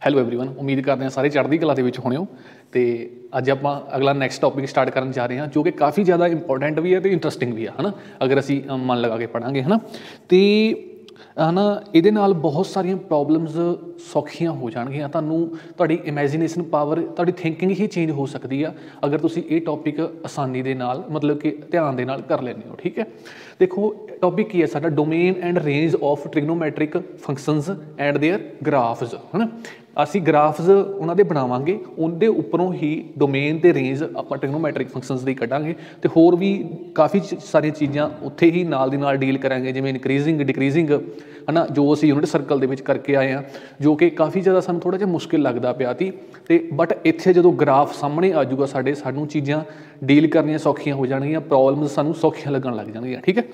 Hello everyone उम्मीद करते हैं सारे चढ़ती कला ਦੇ ਵਿੱਚ ਹੋਣੇ ਹੋ ਤੇ ਅੱਜ ਆਪਾਂ ਅਗਲਾ ਨੈਕਸਟ ਟੌਪਿਕ ਸਟਾਰਟ ਕਰਨ ਜਾ ਰਹੇ ਹਾਂ ਜੋ ਕਿ ਕਾਫੀ ਜ਼ਿਆਦਾ ਇੰਪੋਰਟੈਂਟ ਵੀ ਹੈ ਤੇ ਇੰਟਰਸਟਿੰਗ ਵੀ ਹੈ ਹਨਾ ਅਗਰ ਅਸੀਂ ਮਨ ਲਗਾ ਕੇ ਪੜਾਂਗੇ ਹਨਾ ਤੇ ਹਨਾ ਇਹਦੇ ਨਾਲ ਬਹੁਤ ਸਾਰੀਆਂ ਪ੍ਰੋਬਲਮਸ ਸੌਖੀਆਂ ਹੋ ਜਾਣਗੀਆਂ ਤੁਹਾਨੂੰ ਤੁਹਾਡੀ ਇਮੈਜੀਨੇਸ਼ਨ ਪਾਵਰ ਤੁਹਾਡੀ ਥਿੰਕਿੰਗ ਹੀ ਚੇਂਜ ਹੋ ਸਕਦੀ ਆ ਅਗਰ ਤੁਸੀਂ ਇਹ ਟੌਪਿਕ ਆਸਾਨੀ ਦੇ ਨਾਲ ਮਤਲਬ ਕਿ ਧਿਆਨ ਦੇ ਨਾਲ ਕਰ ਲੈਂਦੇ ਹੋ ਠੀਕ ਹੈ ਦੇਖੋ ਟੌਪਿਕ ਕੀ ਹੈ ਸਾਡਾ domain and range of trigonometric functions and their graphs है ना ਅਸੀਂ ਗ੍ਰਾਫਸ ਉਹਨਾਂ ਦੇ ਬਣਾਵਾਂਗੇ ਉਹਦੇ ਉੱਪਰੋਂ ਹੀ ਡੋਮੇਨ ਤੇ ਰੇਂਜ ਆਪਾਂ ਟ੍ਰਿਗਨੋਮੈਟ੍ਰਿਕ ਫੰਕਸ਼ਨਸ ਦੀ ਕੱਢਾਂਗੇ ਤੇ ਹੋਰ ਵੀ ਕਾਫੀ ਸਾਰੀਆਂ ਚੀਜ਼ਾਂ ਉੱਥੇ ਹੀ ਨਾਲ ਦੀ ਨਾਲ ਡੀਲ ਕਰਾਂਗੇ ਜਿਵੇਂ ਇਨਕਰੀਜ਼ਿੰਗ ਡਿਕਰੀਜ਼ਿੰਗ ਹੈ ਨਾ ਜੋ ਅਸੀਂ ਯੂਨਿਟ ਸਰਕਲ ਦੇ ਵਿੱਚ ਕਰਕੇ ਆਏ ਹਾਂ ਜੋ ਕਿ ਕਾਫੀ ਜ਼ਿਆਦਾ ਸਾਨੂੰ ਥੋੜ੍ਹਾ ਜਿਹਾ ਮੁਸ਼ਕਿਲ ਲੱਗਦਾ ਪਿਆ ਸੀ ਤੇ ਬਟ ਇੱਥੇ ਜਦੋਂ ਗ੍ਰਾਫ ਸਾਹਮਣੇ ਆ ਜਾਊਗਾ ਸਾਨੂੰ ਚੀਜ਼ਾਂ ਡੀਲ ਕਰਨੀਆਂ ਸੌਖੀਆਂ ਹੋ ਜਾਣਗੀਆਂ ਪ੍ਰੋਬਲਮਸ ਸਾਨੂੰ ਸੌਖੀਆਂ ਲੱਗਣ ਲੱਗ ਜਾਣਗੀਆਂ ਠੀਕ ਹੈ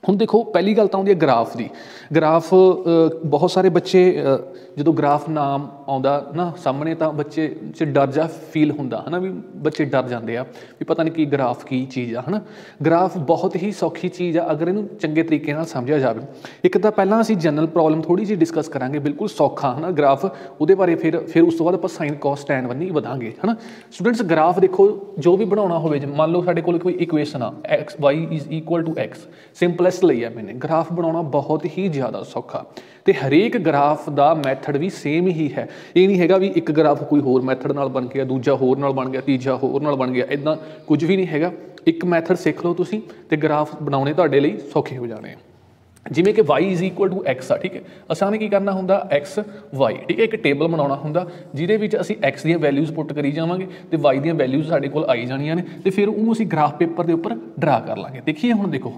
ਹੁਣ ਦੇਖੋ ਪਹਿਲੀ ਗੱਲ ਤਾਂ ਆਉਂਦੀ ਹੈ ਗ੍ਰਾਫ ਦੀ ਗ੍ਰਾਫ ਬਹੁਤ ਸਾਰੇ ਬੱਚੇ ਜਦੋਂ ਗ੍ਰਾਫ ਨਾਮ ਆਉਂਦਾ ਨਾ ਸਾਹਮਣੇ ਤਾਂ ਬੱਚੇ 'ਚ ਡਰ ਜਾ ਫੀਲ ਹੁੰਦਾ ਹੈ ਨਾ ਵੀ ਬੱਚੇ ਡਰ ਜਾਂਦੇ ਆ ਵੀ ਪਤਾ ਨਹੀਂ ਕੀ ਗ੍ਰਾਫ ਕੀ ਚੀਜ਼ ਆ ਹੈ ਨਾ ਗ੍ਰਾਫ ਬਹੁਤ ਹੀ ਸੌਖੀ ਚੀਜ਼ ਆ ਅਗਰ ਇਹਨੂੰ ਚੰਗੇ ਤਰੀਕੇ ਨਾਲ ਸਮਝਿਆ ਜਾਵੇ ਇੱਕ ਤਾਂ ਪਹਿਲਾਂ ਅਸੀਂ ਜਨਰਲ ਪ੍ਰੋਬਲਮ ਥੋੜ੍ਹੀ ਜਿਹੀ ਡਿਸਕਸ ਕਰਾਂਗੇ ਬਿਲਕੁਲ ਸੌਖਾ ਹੈ ਨਾ ਗ੍ਰਾਫ ਉਹਦੇ ਬਾਰੇ ਫਿਰ ਉਸ ਤੋਂ ਬਾਅਦ ਆਪਾਂ ਸਾਈਨ ਕੋਸ ਟੈਨ ਵੱਲ ਵਧਾਂਗੇ ਹੈ ਨਾ ਸਟੂਡੈਂਟਸ ਗ੍ਰਾਫ ਦੇਖੋ ਜੋ ਵੀ ਬਣਾਉਣਾ ਹੋਵੇ ਮੰਨ ਲਓ ਸਾਡੇ ਕੋਲ ਕੋਈ ਇਕੁਏਸ਼ਨ ਆ x y is equal to x simplest ਲਈ ਆ ਮੈਨੇ ਗ੍ਰਾਫ ਬਣਾਉਣਾ ਬਹੁਤ ਹੀ ਜ਼ਿਆਦਾ ਸੌਖਾ ਤੇ ਹਰੇਕ ਗ੍ਰਾਫ ਦਾ ਮੈਥਡ ਵੀ ਸੇਮ ਹੀ ਹੈ ਇਹ ਨਹੀਂ ਹੈਗਾ ਵੀ ਇੱਕ ਗ੍ਰਾਫ ਕੋਈ ਹੋਰ ਮੈਥਡ ਨਾਲ ਬਣ ਗਿਆ ਦੂਜਾ ਹੋਰ ਨਾਲ ਬਣ ਗਿਆ ਤੀਜਾ ਹੋਰ ਨਾਲ ਬਣ ਗਿਆ ਇੱਦਾਂ ਕੁਝ ਵੀ ਨਹੀਂ ਹੈਗਾ ਇੱਕ ਮੈਥਡ ਸਿੱਖ ਲਓ ਤੁਸੀਂ ਤੇ ਗ੍ਰਾਫ ਬਣਾਉਣੇ ਤੁਹਾਡੇ ਲਈ ਸੌਖੇ ਹੋ ਜਾਣੇ ਜਿਵੇਂ ਕਿ y is equal to x ਆ ਠੀਕ ਹੈ ਅਸਾਂ ਨੇ ਕੀ ਕਰਨਾ ਹੁੰਦਾ ਐਕਸ ਵਾਈ ਠੀਕ ਹੈ ਇੱਕ ਟੇਬਲ ਬਣਾਉਣਾ ਹੁੰਦਾ ਜਿਹਦੇ ਵਿੱਚ ਅਸੀਂ ਐਕਸ ਦੀਆਂ ਵੈਲਿਊਜ਼ ਪੁੱਟ ਕਰੀ ਜਾਵਾਂਗੇ ਤੇ ਵਾਈ ਦੀਆਂ ਵੈਲਿਊਜ਼ ਸਾਡੇ ਕੋਲ ਆਈ ਜਾਣੀਆਂ ਨੇ ਤੇ ਫਿਰ ਉਹਨੂੰ ਅਸੀਂ ਗ੍ਰਾਫ ਪੇਪਰ ਦੇ ਉੱਪਰ ਡਰਾ ਕਰ ਲਾਂਗੇ ਦੇਖੀਏ ਹੁਣ ਦੇਖੋ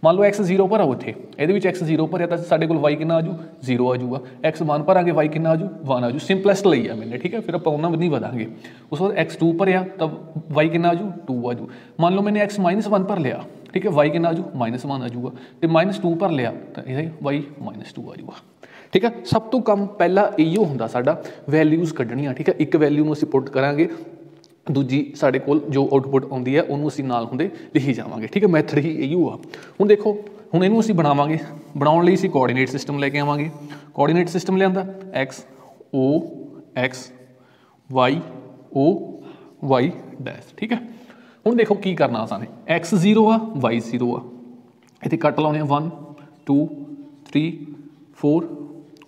ਮੰਨ ਲਓ ਐਕਸ 0 ਭਰਾ ਉੱਥੇ ਇਹਦੇ ਵਿੱਚ ਐਕਸ 0 ਭਰਿਆ ਤਾਂ ਸਾਡੇ ਕੋਲ ਵਾਈ ਕਿੰਨਾ ਆਜੂ 0 ਆਜੂਗਾ ਐਕਸ 1 ਭਰਾਂਗੇ ਵਾਈ ਕਿੰਨਾ ਆਜੂ 1 ਆਜੂ ਸਿੰਪਲੈਸਟ ਲਈ ਆ ਮੈਨੇ ਠੀਕ ਹੈ ਫਿਰ ਆਪਾਂ ਉਹਨਾਂ ਵੀ ਨਹੀਂ ਵਧਾਂਗੇ ਉਸ ਤੋਂ ਬਾਅਦ ਐਕਸ 2 ਭਰਿਆ ਤਾਂ ਵਾਈ ਕਿੰਨਾ ਆਜੂ 2 ਆਜੂ ਮੰਨ ਲਓ ਮੈਨੇ ਐਕਸ -1 ਭਰ ਲਿਆ ਠੀਕ ਹੈ ਵਾਈ ਕਿੰਨਾ ਆਜੂ -1 ਆਜੂਗਾ ਤੇ -2 ਭਰ ਲਿਆ ਤਾਂ ਇਹ ਵਾਈ -2 ਆਜੂਗਾ ਠੀਕ ਹੈ ਸਭ ਤੋਂ ਕੰਮ ਪਹਿਲਾਂ ਇਹੋ ਹੁੰਦਾ ਸਾਡਾ ਵੈਲਿਊਜ਼ ਕੱਢਣੀਆਂ ਠੀਕ ਹੈ ਇੱਕ ਵੈਲਿਊ ਨੂੰ ਅਸੀਂ ਪੁੱਟ ਕਰਾਂਗੇ ਦੂਜੀ ਸਾਡੇ ਕੋਲ ਜੋ ਆਊਟਪੁੱਟ ਆਉਂਦੀ ਹੈ ਉਹਨੂੰ ਅਸੀਂ ਨਾਲ ਹੁੰਦੇ ਲਿਖੀ ਜਾਵਾਂਗੇ ਠੀਕ ਹੈ ਮੈਥਡ ਹੀ ਇਹੋ ਆ ਹੁਣ ਦੇਖੋ ਹੁਣ ਇਹਨੂੰ ਅਸੀਂ ਬਣਾਵਾਂਗੇ ਬਣਾਉਣ ਲਈ ਅਸੀਂ ਕੋਆਰਡੀਨੇਟ ਸਿਸਟਮ ਲੈ ਕੇ ਆਵਾਂਗੇ ਕੋਆਰਡੀਨੇਟ ਸਿਸਟਮ ਲਿਆਂਦਾ ਐਕਸ ਓ ਐਕਸ ਵਾਈ ਓ ਵਾਈ ਡੈਸ਼ ਠੀਕ ਹੈ ਹੁਣ ਦੇਖੋ ਕੀ ਕਰਨਾ ਅਸਾਂ ਨੇ ਐਕਸ 0 ਆ ਵਾਈ 0 ਆ ਇੱਥੇ ਕੱਟ ਲਾਉਣੇ ਆ 1 2 3 4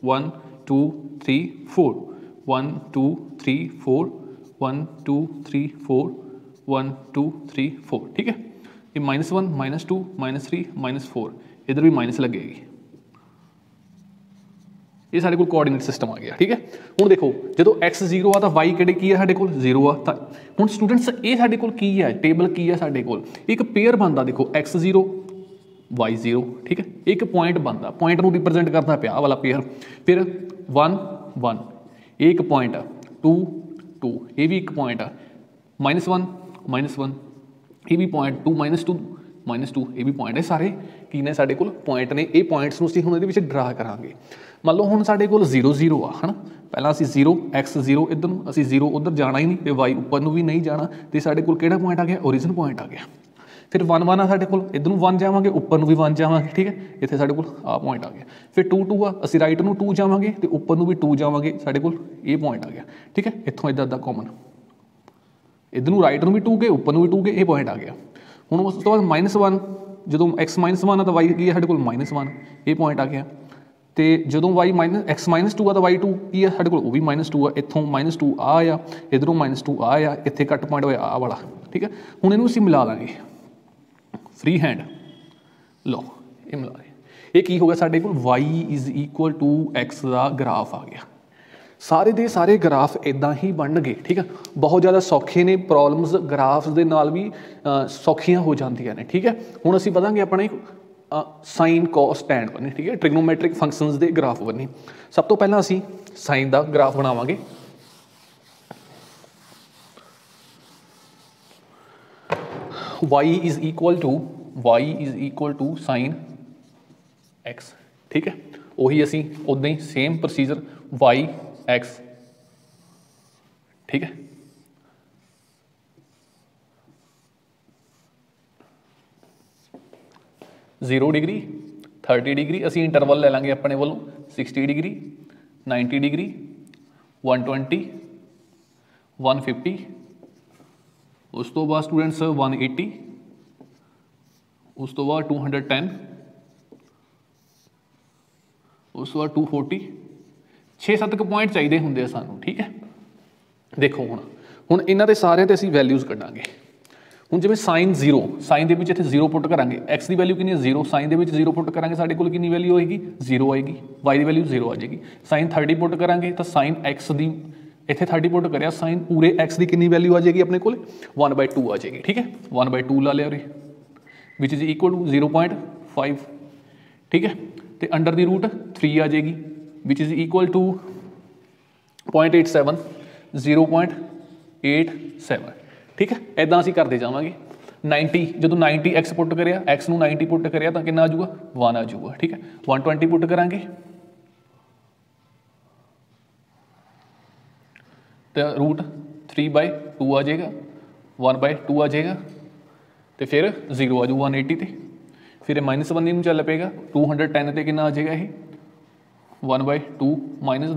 1 2 3 4 1 2 3 4 1 2 3 4 1 2 3 4 ठीक है ये -1 -2 -3 -4 इधर भी माइनस लगेगी ये साढ़े कोल कोऑर्डिनेट सिस्टम आ गया ठीक है हुण देखो जो x 0 आ तो y किहड़े की है साढ़े कोल 0 आ तो हुण स्टूडेंट्स ये साढ़े कोल की है टेबल की है साढ़े कोल एक पेयर बनता देखो x 0 y 0 ठीक है एक पॉइंट बनता पॉइंट नूं रिप्रजेंट करता पे वाला पेयर फिर 1 1 एक पॉइंट 2 2 ये भी एक पॉइंट है -1 ये भी पॉइंट 2 -2 ये भी पॉइंट है सारे की ने साढ़े कोल पॉइंट ने ये पॉइंट्स नूं असीं हुण इहदे विच ड्रा करांगे मान लो हुण साढ़े कोल 0 0 आ है ना पहला असीं 0 x 0 इधर नूं असीं 0 उधर जाना ही नहीं ते y उपर नूं भी नहीं जाना तो साढ़े कोल किहड़ा पॉइंट आ गया ओरिजिन पॉइंट आ गया फिर 1 1 आ साढ़े कोल इधर नूं 1 जावांगे उपर नूं भी 1 जावांगे ठीक है इत्थे साढ़े कोल आ पॉइंट आ गया फिर 2 2 आ असीं राइट नूं 2 जावांगे ते उपर नूं भी 2 जावांगे साढ़े कोल ये पॉइंट आ गया ठीक है इत्थों इधर कॉमन इधर नूं राइट नूं भी 2 गए उपर नूं भी 2 गए ये पॉइंट आ गया हुण उस तो बाद -1 जो x -1 आ तो y की है साढ़े कोल -1 ये पॉइंट आ गया तो जो y x -2 आ तो y2 की है साढ़े कोल वो भी -2 आ इत्थों -2 आ इधरों -2 आ इत्थे कट पॉइंट होया आ वाला ठीक है हुण इहनूं असीं मिला लांगे फ्री हैंड लो ये मिला ये की हो गया साढ़े कोल y is equal to x का ग्राफ आ गया सारे दे सारे ग्राफ इदां ही बन गए ठीक है बहुत ज़्यादा सौखे ने प्रॉब्लम्स ग्राफ्स दे नाल भी सौखियां हो जांदियां ने ठीक है हुण असीं वधांगे अपने साइन कॉस टैन बने ठीक है ट्रिग्नोमैट्रिक फंक्शनस दे ग्राफ बने सब तो पहला असीं साइन दा ग्राफ बनावांगे y is equal to sine x ठीक है वही असी उदा ही सेम प्रोसीजर y x ठीक है 0 डिग्री 30 डिग्री असी इंटरवल ले लेंगे अपने वालों 60 डिग्री 90 डिग्री 120 150 उस तो बाद स्टूडेंट्स 180 उस तो बाद 210 उस तो बाद 240 6-7 पॉइंट चाहिए होंगे सानू। ठीक है, देखो हुण इन्हां दे सारिਆਂ ते असीं वैल्यूज़ कढांगे। हुण जिवें साइन 0 साइन दे विच इत्थे 0 पुट करांगे, एक्स की वैल्यू कितनी है 0, साइन दे विच 0 पुट करांगे साडे कोल कितनी वैल्यू आएगी 0 आएगी, वाई की वैल्यू 0 आ जाएगी। साइन 30 पुट करांगे तो साइन एक्स की इत्थे 30 पुट करिया, साइन पूरे एक्स की कितनी वैल्यू आ जाएगी अपने को 1/2 आ जाएगी। ठीक है, 1/2 ला लिया विच इज इक्वल टू 0.5। ठीक है, तो अंडर दी रूट 3 आ जाएगी विच इज इक्वल टू 0.87 0.87। ठीक है, इदा असीं करते जावांगे। 90 जो 90 एक्स पुट करिया, एक्स नूं 90 पुट करिया तो कितना आ जाऊगा 1 आ जाऊगा। ठीक है, 120 पुट करांगे तो रूट 3/2 आ जाएगा, 1/2 आ जाएगा तो फिर 0 आ जाऊगा 180 ते, फिर -1 नूं चल पेगा 210 ते कितना आ जाएगा ये 1/2 माइनस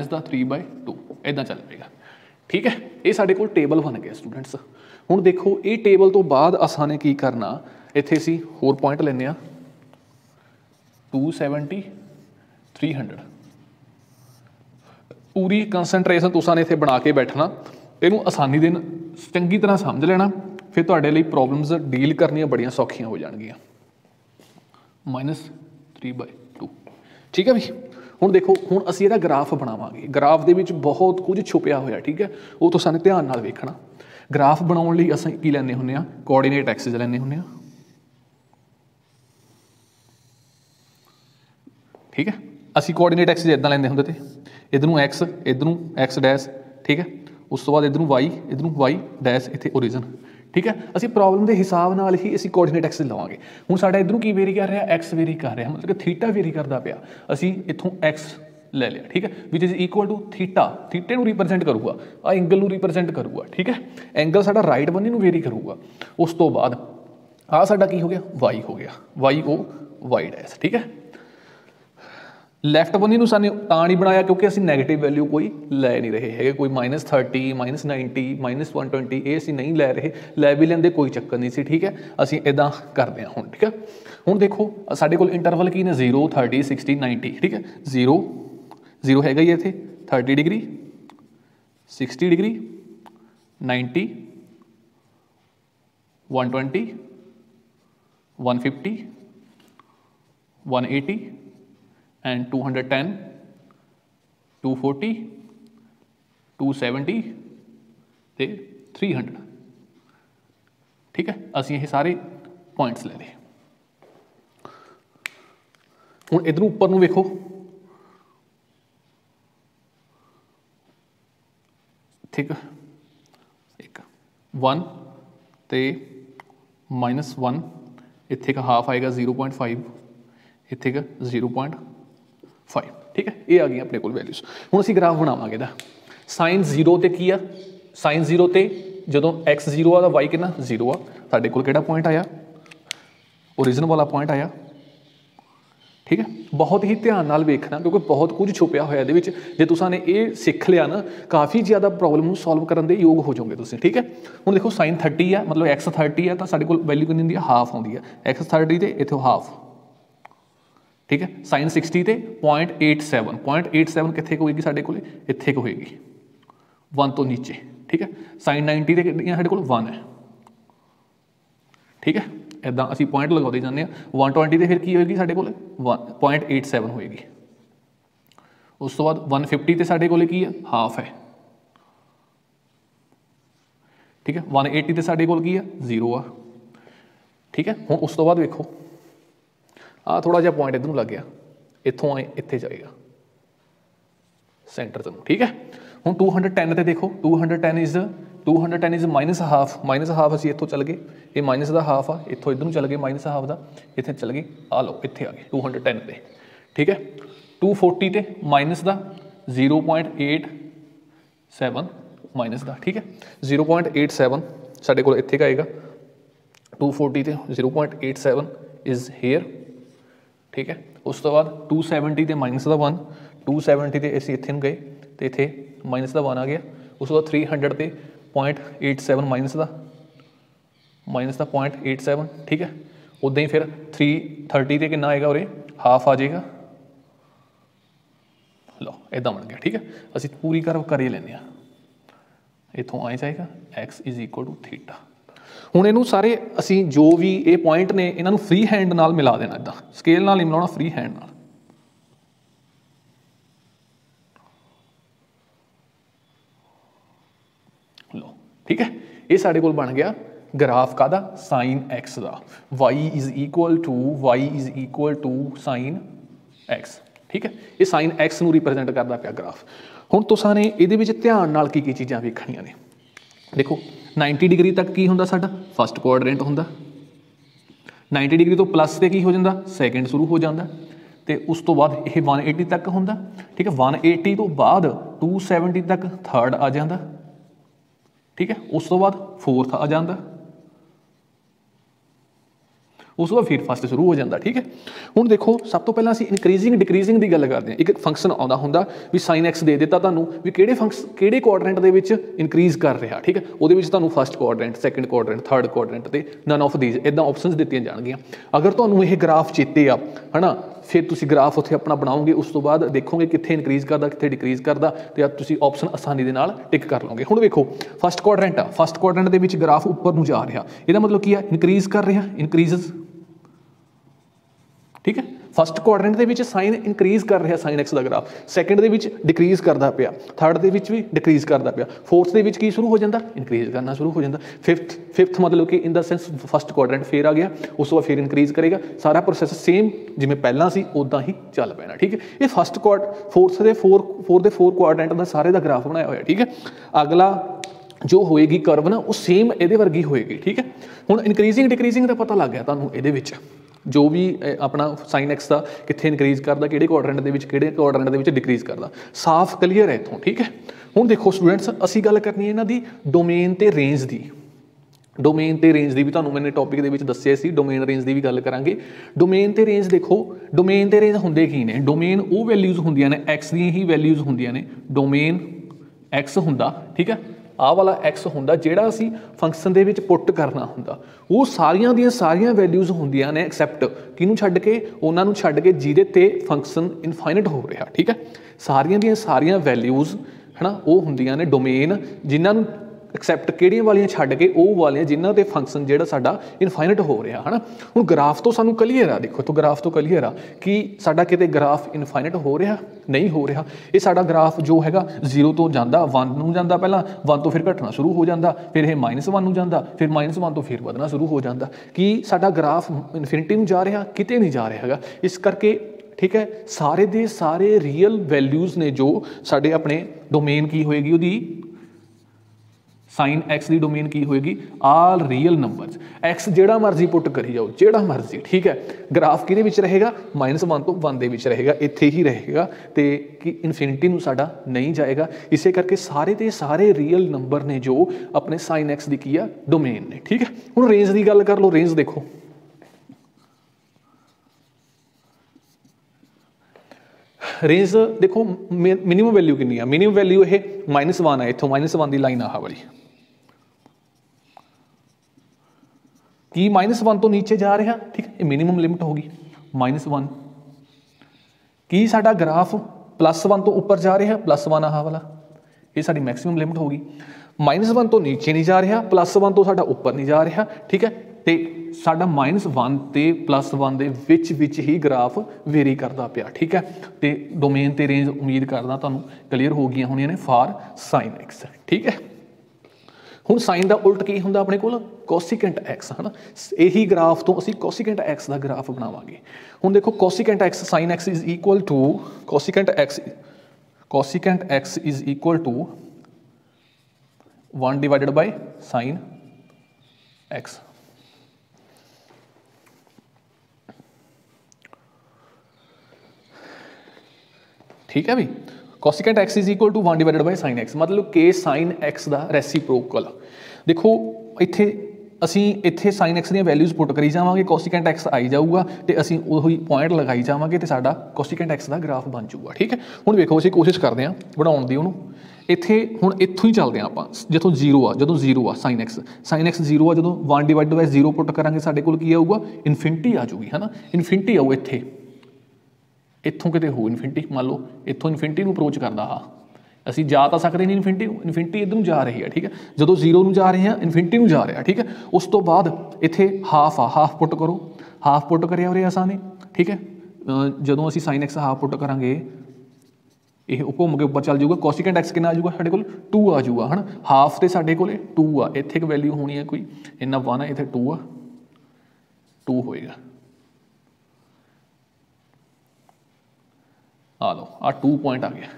दा 3/2 इदा चल पेगा। ठीक है, ये साडे कोल टेबल बन गया स्टूडेंट्स। हुण देखो ये टेबल तो बाद असां ने की करना, इत्थे असीं होर पॉइंट लैने आ 270 300 पूरी कंसनट्रेशन तुसां ने इत्थे बना के बैठना, इहनूं आसानी दे चंगी तरह समझ लेना, फिर तुहाडे लई प्रॉब्लम्स डील करनियां बड़ियां सौखियां हो जाणगियां। -3/2। ठीक है भी, हुण देखो हुण असीं इहदा ग्राफ बनावांगे, ग्राफ दे विच बहुत कुछ छुपिया होया। ठीक है, वो तुसां ने ध्यान नाल वेखना। ग्राफ बनाउण लई असीं की लैंदे हुंदे आ कोआर्डीनेट एक्सिस लैंदे हुंदे आ। ठीक है, असीं कोआर्डीनेट एक्सिस इदां लैंदे हुंदे ते इधरों एक्स डैश। ठीक है, उस तो बाद इधरों वाई डैश इत्थे ओरिजन। ठीक है, असीं प्रॉब्लम के हिसाब नाल ही असीं कोआर्डीनेट एक्सिस लवांगे। हुण साडा इधरों की वेरी कर रहा, एक्स वेरी कर रहा, मतलब कि थीटा वेरी करता पिया, असीं इत्थों एक्स ले लिया। ठीक है, which is equal to theta, थीटे नूं रिप्रजेंट करूगा, आ एंगल नूं रिप्रजेंट करूगा। ठीक है, एंगल साडा राइट बन्ने नूं वेरी करूगा। उस तो बाद आ साडा की हो गया वाई हो गया, वाई डैश। ठीक है, लैफ्ट बन्ने नूं साने तां नहीं बनाया क्योंकि असीं नैगेटिव वैल्यू कोई लै नहीं रहे है, कोई -30 -90 -120 ये असीं नहीं लै रहे, लै भी लैंदे कोई चक्कर नहीं सी। ठीक है, असीं इदां करदे हां हुण। ठीक है, हुण देखो साडे कोल इंटरवल की ने 0 30 60 90। ठीक है, 0 हैगा ही इत्थे 30 डिग्री 60 डिग्री 90 120 150 180 and 210 240 270 ਤੇ 300। ठीक है, असीं ये सारे पॉइंट्स ले लिए। हुण इधरों उपर नूं वेखो, ठीक है, एक 1 ते -1 इत्थे का हाफ आएगा 0.5, इत्थे का 0.5। ठीक है, ये आ गई अपने कोल वैल्यूज। हुण असीं ग्राफ बनावांगे दा साइन 0 ते की आ, साइन 0 ते जदों x 0 आ तो y कितना 0 आ, साडे कोल किहड़ा पॉइंट आया ओरिजिन वाला पॉइंट आया। ठीक है, बहुत ही ध्यान नाल वेखना क्योंकि बहुत कुछ छुपिया होया इहदे विच। जे तुसां ने ये सीख लिया ना काफ़ी ज़्यादा प्रॉब्लम नूं सॉल्व करन दे योग हो जाओगे तुसीं। ठीक है, हुण देखो साइन 30 है मतलब x 30 है तो साडे कोल वैल्यू कितनी हुंदी है हाफ आउंदी है, x 30 ते इत्थों हाफ। ठीक है, साइन 60 ते 0.87 कित्थे होएगी साडे कोल इत्थे होएगी 1 तो नीचे। ठीक है, साइन 90 ते कितनी साडे कोल 1 है। ठीक है, इदां असीं पॉइंट लगाते जाने 120 ते फिर की होएगी साडे कोल 0.87 होएगी। उस तो बाद 150 ते साडे कोल की है हाफ है। ठीक है, 180 ते साडे कोल की है 0 आ। ठीक है, हुण उस तो बाद वेखो आ थोड़ा जिहा पॉइंट इधरों लग गया, इत्थों आए इत्थे जाएगा सेंटर तक। ठीक है, हुण 210 ते देखो 210 इज माइनस हाफ असीं इत्थों चल गए, ये माइनस दा हाफ आ, इत्थों इधर चल गए माइनस हाफ दा, इत्थे चल गए आ लो इत्थे आ गए 210 ते। ठीक है, 240 ते माइनस दा 0.87 माइनस दा। ठीक है, 0.87 साडे कोल इत्थे आएगा 240 ते 0.87 इज हेयर। ठीक है, उस तो बाद 270 ते माइनस दा 1 270 ते असीं इत्थे गए तो तो इत्थे माइनस का 1 आ गया, उस तो बाद 300 ते 0.87 माइनस का 0.87, ठीक है। उदा ही फिर 330 ते कितना आएगा उरे हाफ आ जाएगा, लो इदा बन गया, ठीक है। असी पूरी कर्व कर ही लेने, इतों आए जाएगा x is equal to theta. हुण इनू सारे असी जो भी ये पॉइंट ने इन्हों फ्री हैंड नाल मिला देना, इदा स्केल नाल नहीं मिलाना, फ्री हैंड नाल। लो ठीक है, ये साडे कोल बन गया ग्राफ का साइन एक्स का, y is equal to sine x, ठीक है। ये साइन एक्स नूं रिप्रजेंट करता पाया ग्राफ। हुण तुसां ने इहदे विच ध्यान नाल की चीज़ां वेखणीआं ने, देखो 90 डिग्री तक की हुंदा साडा फस्ट क्वाड्रेंट हुंदा, 90 डिग्री तो प्लस से की हो जाता सैकेंड शुरू हो जाता, तो उस तो बाद यह 180 तक हुंदा, ठीक है। 180 तो बाद 270 तक थर्ड आ जाता, ठीक है। उस तो बाद फोर्थ आ जाता, उस तो बाद फिर फस्ट शुरू हो जाता, ठीक है। हुण देखो सब तो पहला असीं इनक्रीजिंग डिक्रीजिंग की गल करते हैं। एक फंक्शन आउंदा हुंदा भी साइन एक्स दे दिता तुहानूं भी किहड़े क्वाड्रेंट दे विच इनक्रीज कर रहा, ठीक है। उहदे विच तुहानूं first quadrant, second quadrant, third quadrant ते नन ऑफ दीज इदां ऑप्शनस दित्तियां जाणगीਆਂ। अगर तुहानूं यह ग्राफ चेते आ है ना, फिर तुसीं ग्राफ उत्थे अपना बनाओगे, उस तो बाद देखोगे कित्थे इनक्रीज करदा कित्थे डिक्रीज करदा, ते तुसीं ऑप्शन आसानी दे नाल टिक कर लोगे। हुण वेखो फस्ट क्वाड्रेंट आ, फस्ट क्वाड्रेंट दे विच ग्राफ उपर नूं जा रहा, इहदा मतलब की है इनक्रीज कर रहा, इनक्रीजेस, ठीक है। फस्ट क्वाड्रेंट दे विच साइन इनक्रीज कर रहा साइन एक्स का ग्राफ, सैकेंड दे विच डिक्रीज करता पिया, थर्ड दे विच भी डिक्रीज करता पिया, फोर्थ दे विच की शुरू हो जाता इनक्रीज करना शुरू हो जाता, फिफ्थ मतलब कि in the sense first quadrant फिर आ गया, उस तो बाद फिर इनक्रीज करेगा, सारा प्रोसैस सेम जिवें पहला सी उदां ही चल पैना, ठीक है। ये फस्ट फोर्थ दे फोर क्वाड्रेंट का सारे का ग्राफ बनाया होया, ठीक है। अगला जो होएगी कर्व ना वो सेम ये वर्गी होएगी, ठीक है। हुण इनक्रीजिंग डिक्रीजिंग का पता लग गया तुहानूं इहदे विच जो भी अपना साइन एक्स का कित्थे इनक्रीज करता, किहड़े क्वाड्रेंट दे विच किहड़े क्वाड्रेंट दे विच डिक्रीज करता, साफ क्लीयर है इत्थों, ठीक है। हुण देखो स्टूडेंट्स असी गल करनी है इन्हां दी डोमेन ते रेंज दी, डोमेन ते रेंज दी भी तुहानूं मैंने टॉपिक दे विच दस्सिया सी, डोमेन रेंज दी भी गल करांगे। डोमेन ते रेंज देखो, डोमेन ते रेंज हुंदे की ने, डोमेन वो वैल्यूज़ हुंदियां ने एक्स दी ही वैल्यूज़ हुंदियां ने, डोमेन एक्स हुंदा, ठीक है। आह वाला एक्स हुंदा जिहड़ा असीं फंक्शन दे विच पुट करना हुंदा, वो सारियां दियां सारियां वैल्यूज़ हुंदियां ने एक्सैप्ट किहनूं छड्ड के, उन्हां नूं छड्ड के जिहदे ते फंक्शन इनफाइनट हो रहा, ठीक है। सारियां दियां सारियां वैल्यूज़ है ना वो हुंदियां ने डोमेन, जिन्हां नूं एक्सैप्ट किहड़ियां वालियां छड्ड के वो वालियां जिन्हां ते फंक्शन जिहड़ा साडा इनफाइनट हो रहा है ना। हुण ग्राफ तो सानूं क्लीयर आ, देखो तो ग्राफ तो क्लीयर आ कि साडा किते ग्राफ इनफाइनट हो रहा नहीं हो रहा। ये साडा ग्राफ जो हैगा 0 तो जांदा 1 नूं जांदा, पहला 1 तो फिर घटना शुरू हो जाता, फिर यह -1 नूं जांदा, फिर -1 तो फिर वधना शुरू हो जाता, कि साडा ग्राफ इनफिनिटी नूं जा रहा किते नहीं जा रहा हैगा। इस करके ठीक है सारे दे सारे रियल वैल्यूज़ ने जो साडे अपने डोमेन की होएगी उहदी साइन एक्स की डोमेन की होएगी आल रियल नंबर्स, एक्स जेड़ा मर्जी पुट करी जाओ जेड़ा मर्जी, ठीक है। ग्राफ किहदे विच रहेगा -1 तो 1 दे विच रहेगा, इत्थे ही रहेगा, तो कि इनफिनिटी नूं साडा नहीं जाएगा। इसे करके सारे दे सारे रियल नंबर ने जो अपने साइन एक्स की की डोमेन ने, ठीक है। हुण रेंज की गल कर लो, रेंज देखो रेंज देखो मिनिमम वैल्यू कितनी है, मिनिमम वैल्यू ये -1 है, इत्थों -1 की लाइन आह वाली कि -1 तो नीचे जा रहा, ठीक है, मिनिमम लिमिट होगी -1 कि साडा ग्राफ +1 तो ऊपर जा रहा, +1 आह वाला ये साडी मैक्सिमम लिमिट होगी, -1 तो नीचे नहीं जा रहा, +1 तो साडा ऊपर नहीं जा रहा, ठीक है। तो साडा -1 ते +1 दे विच ही ग्राफ वेरी करता पिया, ठीक है। तो डोमेन ते रेंज उम्मीद करदा तुहानूं क्लीयर हो गई होणियां ने फॉर साइन एक्स, ठीक है। हुण साइन का उल्ट की हुंदा अपने कोल कोसिकेंट एक्स, है ना। यही ग्राफ तो असीं कोसिकेंट एक्स का ग्राफ बनावांगे। हुण देखो cosecant x sine x is equal to cosecant x is equal to 1 divided by sine x, ठीक है भी। Cosecant x is equal to 1 divided by sine x, मतलब के साइन एक्स का रेसिप्रोकल। देखो इत्थे ਅਸੀਂ ਇੱਥੇ ਸਾਈਨ ਐਕਸ ਦੀਆਂ ਵੈਲਿਊਜ਼ ਪੁੱਟ ਕਰੀ ਜਾਵਾਂਗੇ, ਕੋਸੀਕੈਂਟ ਐਕਸ ਆਈ ਜਾਊਗਾ ਤੇ ਅਸੀਂ ਉਹੀ ਪੁਆਇੰਟ ਲਗਾਈ ਜਾਵਾਂਗੇ ਤੇ ਸਾਡਾ ਕੋਸੀਕੈਂਟ ਐਕਸ ਦਾ ਗ੍ਰਾਫ ਬਣ ਜਾਊਗਾ। ਠੀਕ ਹੈ, ਹੁਣ ਵੇਖੋ ਅਸੀਂ ਕੋਸ਼ਿਸ਼ ਕਰਦੇ ਹਾਂ ਬਣਾਉਣ ਦੀ ਉਹਨੂੰ। ਇੱਥੇ ਹੁਣ ਇੱਥੋਂ ਹੀ ਚੱਲਦੇ ਹਾਂ ਆਪਾਂ, ਜਦੋਂ ਜ਼ੀਰੋ ਆ ਸਾਈਨ ਐਕਸ ਜ਼ੀਰੋ ਆ, ਜਦੋਂ 1/0 ਪੁੱਟ ਕਰਾਂਗੇ ਸਾਡੇ ਕੋਲ ਕੀ ਆਊਗਾ, ਇਨਫਿਨਿਟੀ ਆ ਜਾਊਗੀ, ਹੈ ਨਾ, ਇਨਫਿਨਿਟੀ ਆਊ ਇੱਥੇ, ਇੱਥੋਂ ਕਿਤੇ ਹੋ ਇਨਫਿਨਿਟੀ, ਮੰਨ ਲਓ ਇੱਥੋਂ ਇਨਫਿਨਿਟੀ ਨੂੰ ਅਪਰੋਚ ਕਰਦਾ ਆ, ਅਸੀਂ ਜਾ ਤਾਂ ਸਕਦੇ ਨਹੀਂ ਇਨਫਿਨਿਟੀ ਇੱਧਰ ਨੂੰ ਜਾ ਰਹੀ ਹੈ। ਠੀਕ ਹੈ, ਜਦੋਂ ਜ਼ੀਰੋ ਨੂੰ ਜਾ ਰਹੇ ਹਾਂ ਇਨਫਿਨਿਟੀ ਨੂੰ ਜਾ ਰਿਹਾ। ਠੀਕ ਹੈ, ਉਸ ਤੋਂ ਬਾਅਦ ਇੱਥੇ ਹਾਫ ਪੁੱਟ ਕਰੋ, ਹਾਫ ਪੁੱਟ ਕਰਿਆ ਉਰੇ ਅਸਾਂ ਨੇ। ਠੀਕ ਹੈ, ਜਦੋਂ ਅਸੀਂ ਸਾਈਨ ਐਕਸ ਹਾਫ ਪੁੱਟ ਕਰਾਂਗੇ ਇਹ ਘੁੰਮ ਕੇ ਉੱਪਰ ਚੱਲ ਜਾਊਗਾ, ਕੋਸੀਕੈਂਟ ਐਕਸ ਕਿੰਨਾ ਆ ਜਾਊਗਾ ਸਾਡੇ ਕੋਲ 2 ਆ ਜਾਊਗਾ, ਹੈ ਨਾ, ਹਾਫ ਤੇ ਸਾਡੇ ਕੋਲ 2 ਆ, ਇੱਥੇ ਇੱਕ ਵੈਲਿਊ ਹੋਣੀ ਹੈ ਕੋਈ ਇੰਨਾ 1 ਆ, ਇੱਥੇ 2 ਆ, 2 ਹੋਏਗਾ, ਆ ਲਓ ਆ 2 ਪੁਆਇੰਟ ਆ ਗਿਆ।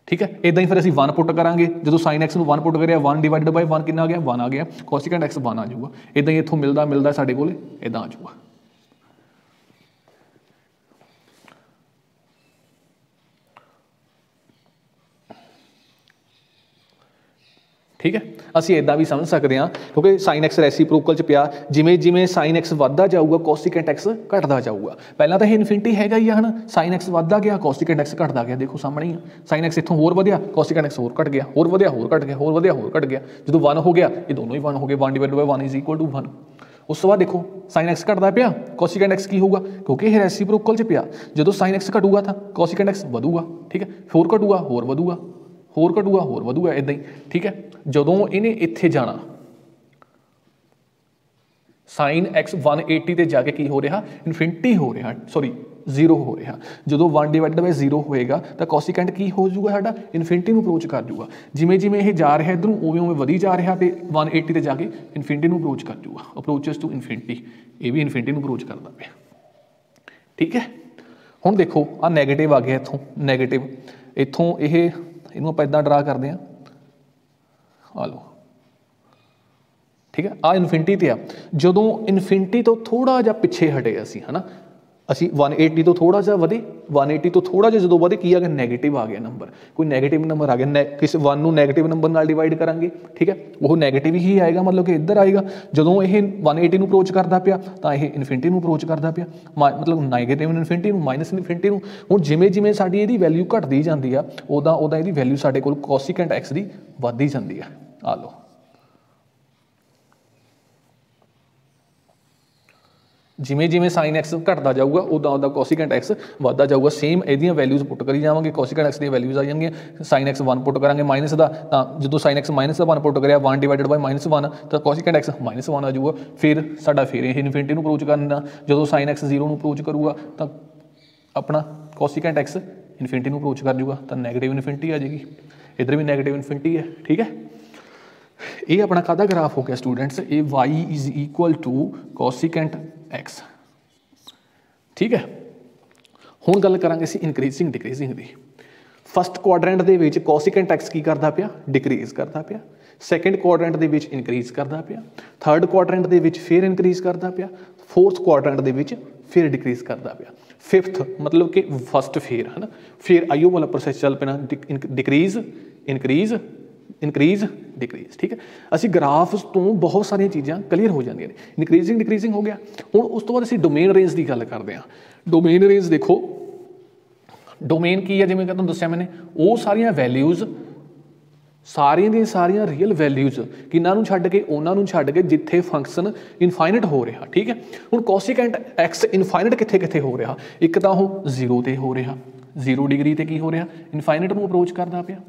ਠੀਕ ਹੈ, ਇੱਦਾਂ ਹੀ ਫਿਰ ਅਸੀਂ 1 ਪੁੱਟ ਕਰਾਂਗੇ, ਜਦੋਂ ਸਾਈਨ ਐਕਸ ਨੂੰ 1 ਪੁੱਟ ਕਰਿਆ 1/1 ਕਿੰਨਾ ਆ ਗਿਆ, 1 ਆ ਗਿਆ, ਕੋਸੀਕੈਂਟ ਐਕਸ 1 ਆ ਜਾਊਗਾ। ਇੱਦਾਂ ਹੀ ਇੱਥੋਂ ਮਿਲਦਾ ਸਾਡੇ ਕੋਲ ਇੱਦਾਂ ਆ ਜਾਊਗਾ। ठीक है, ਅਸੀਂ ਇੱਦਾਂ ਵੀ ਸਮਝ ਸਕਦੇ ਹਾਂ ਕਿਉਂਕਿ ਸਾਈਨ ਐਕਸ ਰੈਸੀਪ੍ਰੋਕਲ 'ਚ ਪਿਆ, ਜਿਵੇਂ ਜਿਵੇਂ ਸਾਈਨ ਐਕਸ ਵੱਧਦਾ ਜਾਊਗਾ ਕੋਸੀਕੈਂਟ ਐਕਸ ਘਟਦਾ ਜਾਊਗਾ। ਪਹਿਲਾਂ ਤਾਂ ਇਹ ਇਨਫਿਨਿਟੀ ਹੈਗਾ ਹੀ ਆ, ਹੈ ਨਾ, ਸਾਈਨ ਐਕਸ ਵੱਧਦਾ ਗਿਆ ਕੋਸੀਕੈਂਟ ਐਕਸ ਘਟਦਾ ਗਿਆ, ਦੇਖੋ ਸਾਹਮਣੇ ਹੀ ਆ, ਸਾਈਨ ਐਕਸ ਇੱਥੋਂ ਹੋਰ ਵਧਿਆ, ਕੋਸੀਕੈਂਟ ਐਕਸ ਹੋਰ ਘਟ ਗਿਆ, ਹੋਰ ਵਧਿਆ ਹੋਰ ਘਟ ਗਿਆ, ਹੋਰ ਵਧਿਆ ਹੋਰ ਘਟ ਗਿਆ, ਜਦੋਂ 1 ਹੋ ਗਿਆ ਇਹ ਦੋਨੋਂ ਹੀ 1 ਹੋ ਗਏ, 1/1 = 1। ਉਸ ਤੋਂ ਬਾਅਦ ਦੇਖੋ ਸਾਈਨ ਐਕਸ ਘਟਦਾ ਪਿਆ, ਕੋਸੀਕੈਂਟ ਐਕਸ ਕੀ ਹੋਊਗਾ, ਕਿਉਂਕਿ ਇਹ ਰੈਸੀਪ੍ਰੋਕਲ 'ਚ ਪਿਆ, ਜਦੋਂ ਸਾਈਨ ਐਕਸ ਘਟੂਗਾ ਤਾਂ ਕੋਸੀਕੈਂਟ ਐਕਸ ਵਧੂਗਾ। ਠੀਕ ਹੈ, ਹੋਰ ਘਟੂਗਾ ਹੋਰ ਵਧੂਗਾ, ਹੋਰ ਘਟੂਗਾ ਹੋਰ ਵਧੂਗਾ, ਇੱਦਾਂ ਹੀ। ਠੀਕ ਹੈ, ਜਦੋਂ ਇਹਨੇ ਇੱਥੇ ਜਾਣਾ ਸਾਈਨ ਐਕਸ 180 ਤੇ ਜਾ ਕੇ ਕੀ ਹੋ ਰਿਹਾ, ਇਨਫਿਨਿਟੀ ਹੋ ਰਿਹਾ, ਸੌਰੀ 0 ਹੋ ਰਿਹਾ। ਜਦੋਂ 1/0 ਹੋਏਗਾ ਤਾਂ ਕੋਸੀਕੈਂਟ ਕੀ ਹੋ ਜਾਊਗਾ ਸਾਡਾ, ਇਨਫਿਨਿਟੀ ਨੂੰ ਅਪਰੋਚ ਕਰ ਜਾਊਗਾ। ਜਿਵੇਂ ਜਿਵੇਂ ਇਹ ਜਾ ਰਿਹਾ ਇੱਧਰੋਂ ਉਵੇਂ ਉਵੇਂ ਵਧੀ ਜਾ ਰਿਹਾ ਤੇ 180 ਤੇ ਜਾ ਕੇ ਇਨਫਿਨਿਟੀ ਨੂੰ ਅਪਰੋਚ ਕਰ ਜਾਊਗਾ, ਅਪਰੋਚਸ ਟੂ ਇਨਫਿਨਿਟੀ, ਇਹ ਵੀ ਇਨਫਿਨਿਟੀ ਨੂੰ ਅਪਰੋਚ ਕਰਦਾ ਪਿਆ। ਠੀਕ ਹੈ, ਹੁਣ ਦੇਖੋ ਆਹ ਨੈਗੇਟਿਵ ਆ ਗਿਆ, ਇੱਥੋਂ ਨੈਗੇਟਿਵ, ਇੱਥੋਂ ਇਹਨੂੰ ਆਪਾਂ ਇੱਦਾਂ ਡਰਾ ਕਰਦੇ ਹਾਂ, ਆ ਲਓ। ਠੀਕ ਹੈ, ਆਹ ਇਨਫਿਨਿਟੀ ਤੇ ਆ, ਜਦੋਂ ਇਨਫਿਨਿਟੀ ਤੋਂ ਥੋੜ੍ਹਾ ਜਿਹਾ ਪਿੱਛੇ ਹਟੇ ਅਸੀਂ, ਹੈ ਨਾ, ਅਸੀਂ 180 ਤੋਂ ਥੋੜ੍ਹਾ ਜਿਹਾ ਵਧੇ, 180 ਤੋਂ ਥੋੜ੍ਹਾ ਜਿਹਾ ਜਦੋਂ ਵਧੇ ਕੀ ਆ ਗਿਆ, ਨੈਗੇਟਿਵ ਆ ਗਿਆ ਨੰਬਰ, ਕੋਈ ਨੈਗੇਟਿਵ ਨੰਬਰ ਆ ਗਿਆ, ਕਿਸੇ 1 ਨੂੰ ਨੈਗੇਟਿਵ ਨੰਬਰ ਨਾਲ ਡਿਵਾਈਡ ਕਰਾਂਗੇ। ਠੀਕ ਹੈ, ਉਹ ਨੈਗੇਟਿਵ ਹੀ ਆਏਗਾ, ਮਤਲਬ ਕਿ ਇੱਧਰ ਆਏਗਾ। ਜਦੋਂ ਇਹ 180 ਨੂੰ ਅਪਰੋਚ ਕਰਦਾ ਪਿਆ ਤਾਂ ਇਹ ਇਨਫਿਨਿਟੀ ਨੂੰ ਅਪਰੋਚ ਕਰਦਾ ਪਿਆ, ਮਤਲਬ ਨੈਗੇਟਿਵ ਇਨਫਿਨਿਟੀ ਨੂੰ, ਮਾਈਨਸ ਇਨਫਿਨਿਟੀ ਨੂੰ। ਹੁਣ ਜਿਵੇਂ ਜਿਵੇਂ ਸਾਡੀ ਇਹਦੀ ਵੈਲਿਊ ਘਟਦੀ ਜਾਂਦੀ ਆ ਉੱਦਾਂ ਇਹਦੀ ਵੈਲਿਊ ਸਾਡੇ ਕੋਲ ਕੋਸੀਕੈਂਟ ਐਕਸ ਦੀ ਵੱਧਦੀ ਜਾਂਦੀ ਆ। ਆ ਲਓ, ਜਿਵੇਂ ਜਿਵੇਂ ਸਾਈਨ ਐਕਸ ਘਟਦਾ ਜਾਊਗਾ ਉੱਦਾਂ ਕੋਸੀਕੈਂਟ ਐਕਸ ਵੱਧਦਾ ਜਾਊਗਾ। ਸੇਮ ਇਹਦੀਆਂ ਵੈਲਿਊਜ਼ ਪੁੱਟ ਕਰੀ ਜਾਵਾਂਗੇ, ਕੋਸੀਕੈਂਟ ਐਕਸ ਦੀਆਂ ਵੈਲਿਊਜ਼ ਆ ਜਾਣਗੀਆਂ। ਸਾਈਨ ਐਕਸ 1 ਪੁੱਟ ਕਰਾਂਗੇ ਮਾਈਨਸ ਦਾ, ਤਾਂ ਜਦੋਂ ਸਾਈਨ ਐਕਸ ਮਾਈਨਸ ਦਾ 1 ਪੁੱਟ ਕਰਿਆ 1/-1 ਤਾਂ ਕੋਸੀਕੈਂਟ ਐਕਸ -1 ਆ ਜਾਊਗਾ। ਫਿਰ ਸਾਡਾ ਫਿਰ ਇਹ ਇਨਫਿਨਿਟੀ ਨੂੰ ਅਪਰੋਚ ਕਰਨਾ, ਜਦੋਂ ਸਾਈਨ ਐਕਸ 0 ਨੂੰ ਅਪਰੋਚ ਕਰੂਗਾ ਤਾਂ ਆਪਣਾ ਕੋਸੀਕੈਂਟ ਐਕਸ ਇਨਫਿਨਿਟੀ ਨੂੰ ਅਪਰੋਚ ਕਰ ਜਾਊਗਾ, ਤਾਂ ਨੈਗੇਟਿਵ ਇਨਫਿਨਿਟੀ ਆ ਜਾਏਗੀ। ਇੱਧਰ ਵੀ ਨੈਗੇਟਿਵ ਇਨਫਿਨਿਟੀ ਹੈ। ਠੀਕ ਹੈ, ਇਹ ਆਪਣਾ ਕਾਹਦਾ ਗ੍ਰਾਫ ਹੋ ਗਿਆ ਸਟੂਡੈਂਟਸ, ਇਹ y = ਕੋਸੀਕੈਂਟ ਐਕਸ। ਠੀਕ ਹੈ, ਹੁਣ ਗੱਲ ਕਰਾਂਗੇ ਅਸੀਂ ਇਨਕਰੀਜ਼ਿੰਗ ਡਿਕਰੀਜ਼ਿੰਗ ਦੀ। ਫਸਟ ਕੁਆਡਰੈਂਟ ਦੇ ਵਿੱਚ ਕੋਸੀਕੈਂਟ ਐਕਸ ਕੀ ਕਰਦਾ ਪਿਆ, ਡਿਕਰੀਜ਼ ਕਰਦਾ ਪਿਆ। ਸੈਕੰਡ ਕੁਆਡਰੈਂਟ ਦੇ ਵਿੱਚ ਇਨਕਰੀਜ਼ ਕਰਦਾ ਪਿਆ। ਥਰਡ ਕੁਆਡਰੈਂਟ ਦੇ ਵਿੱਚ ਫਿਰ ਇਨਕਰੀਜ਼ ਕਰਦਾ ਪਿਆ। ਫੋਰਥ ਕੁਆਡਰੈਂਟ ਦੇ ਵਿੱਚ ਫਿਰ ਡਿਕਰੀਜ਼ ਕਰਦਾ ਪਿਆ। ਫਿਫਥ ਮਤਲਬ ਕਿ ਫਸਟ ਫਿਰ, ਹੈ ਨਾ, ਫਿਰ ਆਈਓ ਵਾਲਾ ਪ੍ਰੋਸੈਸ ਚੱਲ ਪੈਣਾ, ਡਿਕਰੀਜ਼ ਇਨਕਰੀਜ਼ ਇਨਕਰੀਜ਼ ਡਿਕਰੀਜ਼। ਠੀਕ ਹੈ, ਅਸੀਂ ਗ੍ਰਾਫਸ ਤੋਂ ਬਹੁਤ ਸਾਰੀਆਂ ਚੀਜ਼ਾਂ ਕਲੀਅਰ ਹੋ ਜਾਂਦੀਆਂ ਨੇ। ਇਨਕਰੀਜ਼ਿੰਗ ਡਿਕਰੀਜ਼ਿੰਗ ਹੋ ਗਿਆ। ਹੁਣ ਉਸ ਤੋਂ ਬਾਅਦ ਅਸੀਂ ਡੋਮੇਨ ਰੇਂਜ ਦੀ ਗੱਲ ਕਰਦੇ ਹਾਂ। ਡੋਮੇਨ ਰੇਂਜ ਦੇਖੋ, ਡੋਮੇਨ ਕੀ ਹੈ, ਜਿਵੇਂ ਕਿ ਤੁਹਾਨੂੰ ਦੱਸਿਆ ਮੈਨੇ, ਉਹ ਸਾਰੀਆਂ ਵੈਲਿਊਜ਼, ਸਾਰੀਆਂ ਦੀਆਂ ਸਾਰੀਆਂ ਰੀਅਲ ਵੈਲਿਊਜ਼, ਕਿਹਨਾਂ ਨੂੰ ਛੱਡ ਕੇ, ਉਹਨਾਂ ਨੂੰ ਛੱਡ ਕੇ ਜਿੱਥੇ ਫੰਕਸ਼ਨ ਇਨਫਾਈਨਿਟ ਹੋ ਰਿਹਾ। ਠੀਕ ਹੈ, ਹੁਣ ਕੋਸੀਕੈਂਟ ਐਕਸ ਇਨਫਾਈਨਿਟ ਕਿੱਥੇ ਕਿੱਥੇ ਹੋ ਰਿਹਾ, ਇੱਕ ਤਾਂ ਉਹ 0 ਤੇ ਹੋ ਰਿਹਾ, 0 ਡਿਗਰੀ ਤੇ ਕੀ ਹੋ ਰਿਹਾ, ਇਨਫਾਈਨਿਟ ਨੂੰ ਅਪਰੋਚ ਕਰਦਾ ਪਿਆ।